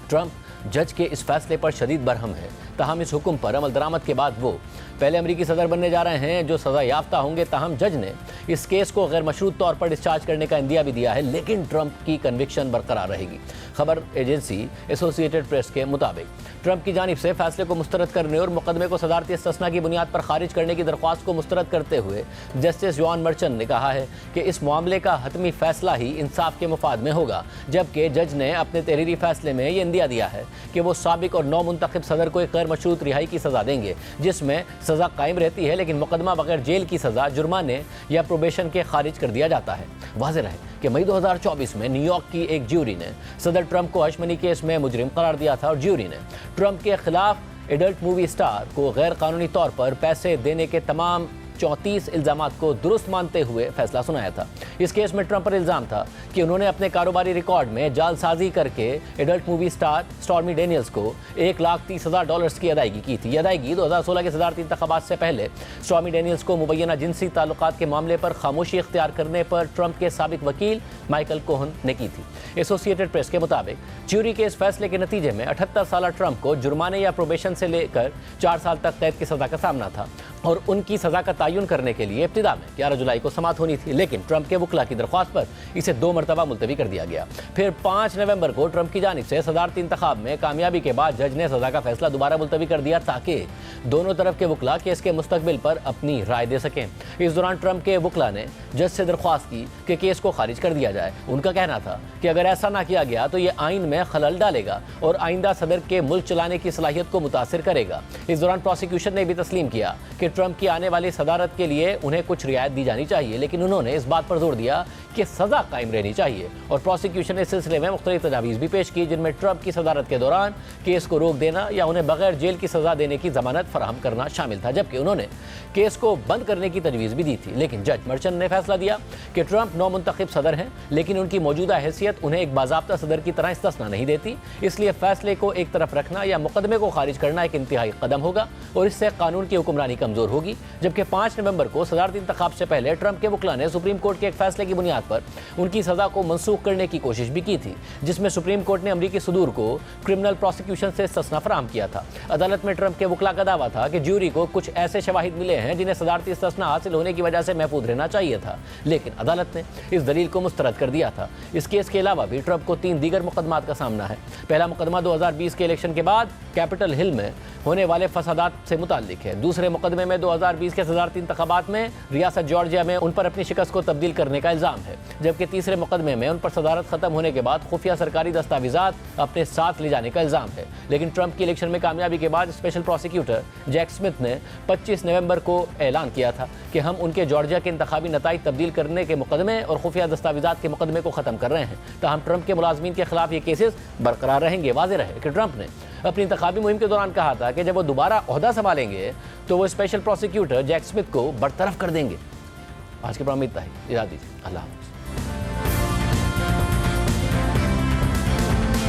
ट्रंप जज के इस फैसले पर शदीद बरहम है। ताहम इस हुक्म पर अमल दरामद के बाद वो पहले अमरीकी सदर बनने जा रहे हैं जो सज़ा याफ्ता होंगे। ताहम जज ने इस केस को गैर मशरूत तौर पर डिस्चार्ज करने का इंदिया भी दिया है, लेकिन ट्रंप की कन्विक्शन बरकरार रहेगी। खबर एजेंसी एसोसिएटेड प्रेस के मुताबिक ट्रंप की जानिब से फैसले को मुस्तरद करने और मुकदमे को सदारती इस्तिस्ना की बुनियाद पर खारिज करने की दरख्वास्त को मुस्तरद करते हुए जस्टिस जॉन मर्चेंट ने कहा है कि इस मामले का हतमी फैसला ही इंसाफ के मुफाद में होगा, जबकि जज ने अपने तहरीरी फैसले में ये इंदिया दिया है कि वो साबिक और नौ मुंतखब सदर को एक गैर मशरूत रिहाई की सज़ा देंगे, जिसमें सज़ा कायम रहती है लेकिन मुकदमा बगैर जेल की सज़ा, जुर्माने या प्रोबेशन के खारिज कर दिया जाता है। वाज़ेह रहे कि मई 2024 में न्यूयॉर्क की एक ज्यूरी ने सदर ट्रंप को हश मनी केस में मुजरिम करार दिया था और ज्यूरी ने ट्रंप के खिलाफ एडल्ट मूवी स्टार को गैर कानूनी तौर पर पैसे देने के तमाम 34 इल्ज़ामात को दुरुस्त मानते हुए फैसला सुनाया था। इस केस में ट्रंप पर इल्ज़ाम था कि उन्होंने अपने कारोबारी रिकॉर्ड में जालसाजी करके adult movie star stormy Daniels को $1,30,000 की अदायगी की थी। यह अदायगी 2016 के सदारती इंतखाबात से पहले स्टॉर्मी डेनियल्स को मुबैना जिनसी ताल्लुकात के मामले पर खामोशी इख्तियार करने पर ट्रंप के साबिक वकील माइकल कोहन ने की थी। एसोसिएटेड प्रेस के मुताबिक ज्यूरी के इस फैसले के नतीजे में 78 साल ट्रंप को जुर्माने या प्रोबेशन से लेकर 4 साल तक कैद की सज़ा का सामना था और उनकी सज़ा का तयन करने के लिए इब्तिदा में 11 जुलाई को समाअत होनी थी, लेकिन ट्रंप के वकला की दरख्वास्त पर इसे 2 मरतबा मुलतवी कर दिया गया। फिर 5 नवंबर को ट्रंप की जानिब से सदारती इंतखाब में कामयाबी के बाद जज ने सज़ा का फैसला दोबारा मुलतवी कर दिया ताकि दोनों तरफ के वकला केस के मुस्तकबिल पर अपनी राय दे सकें। इस दौरान ट्रंप के वकला ने जज से दरख्वास्त की कि केस को खारिज कर दिया जाए। उनका कहना था कि अगर ऐसा ना किया गया तो ये आइन में खलल डालेगा और आइंदा सदर के मुल्क चलाने की सलाहियत को मुतासिर करेगा। इस दौरान प्रोसिक्यूशन ने भी तस्लीम किया कि ट्रंप की आने वाली सदारत के लिए उन्हें कुछ रियायत दी जानी चाहिए, लेकिन उन्होंने इस बात पर जोर दिया कि सज़ा कायम रहनी चाहिए और प्रोसिक्यूशन ने इस सिलसिले में मुख्तलिफ तजावीज़ भी पेश की, जिनमें ट्रंप की सदारत के दौरान केस को रोक देना या उन्हें बगैर जेल की सज़ा देने की जमानत फराहम करना शामिल था, जबकि उन्होंने केस को बंद करने की तजवीज़ भी दी थी। लेकिन जज मर्चेंट ने फैसला दिया कि ट्रंप नौ मुंतखब सदर हैं, लेकिन उनकी मौजूदा हैसियत उन्हें एक बाज़ाब्ता सदर की तरह इस्तिस्ना नहीं देती, इसलिए फैसले को एक तरफ रखना या मुकदमे को खारिज करना एक इंतहाई कदम होगा और इससे कानून की हुक्मरानी कमज़ोर होगी। जबकि 5 नवंबर को सदारती इंतखाब से पहले ट्रंप के वकला ने सुप्रीम कोर्ट के एक फैसले की बुनियाद पर उनकी सज़ा को मनसूख करने की कोशिश भी की थी, जिसमें सुप्रीम कोर्ट ने अमरीकी सदूर को क्रिमिनल प्रोसिक्यूशन से इस्तिस्ना फराहम किया था। अदालत में ट्रंप के वकला का दावा था कि ज्यूरी को कुछ ऐसे शवाहिद मिले हैं जिन्हें सदारती इस्तिस्ना हासिल होने की वजह से महफूज रहना चाहिए था, लेकिन अदालत ने इस दलील को मुस्तरद कर दिया था। इस केस के अलावा भी ट्रंप को 3 दीगर मुकदमात का सामना है। पहला मुकदमा 2020 के इलेक्शन के बाद कैपिटल हिल में होने वाले फसादात से मुताल्लिक है। दूसरे मुकदमे में 2020 के सदारती इंतखाबात में रियासत जॉर्जिया में उन पर अपनी शिकस्त को तब्दील करने का इल्ज़ाम है, जबकि तीसरे मुकदमे में उन पर सदारत खत्म होने के बाद खुफिया सरकारी दस्तावेजात अपने साथ ले जाने का इल्ज़ाम है। लेकिन ट्रंप की इलेक्शन में कामयाबी के बाद स्पेशल प्रोसिक्यूटर जैक स्मिथ ने 25 नवंबर को ऐलान किया था कि हम उनके जॉर्जिया के इंतखाबी नताइज तब्दील करने के मुकदमे और खुफिया दस्तावेजात के मुकदमे को ख़त्म कर रहे हैं, ताहम ट्रंप के मुलाजमीन के खिलाफ ये केसेस बरकरार रहेंगे। वाज़ेह रहे कि ट्रंप ने अपनी इंतखाबी मुहिम के दौरान कहा था कि जब वो दोबारा ओहदा संभालेंगे तो वो स्पेशल प्रोसिक्यूटर जैक स्मिथ को बरतरफ कर देंगे। आज के प्रोग्राम में इतना ही। इजाज़त दीजिए। अल्लाह हाफ़िज़।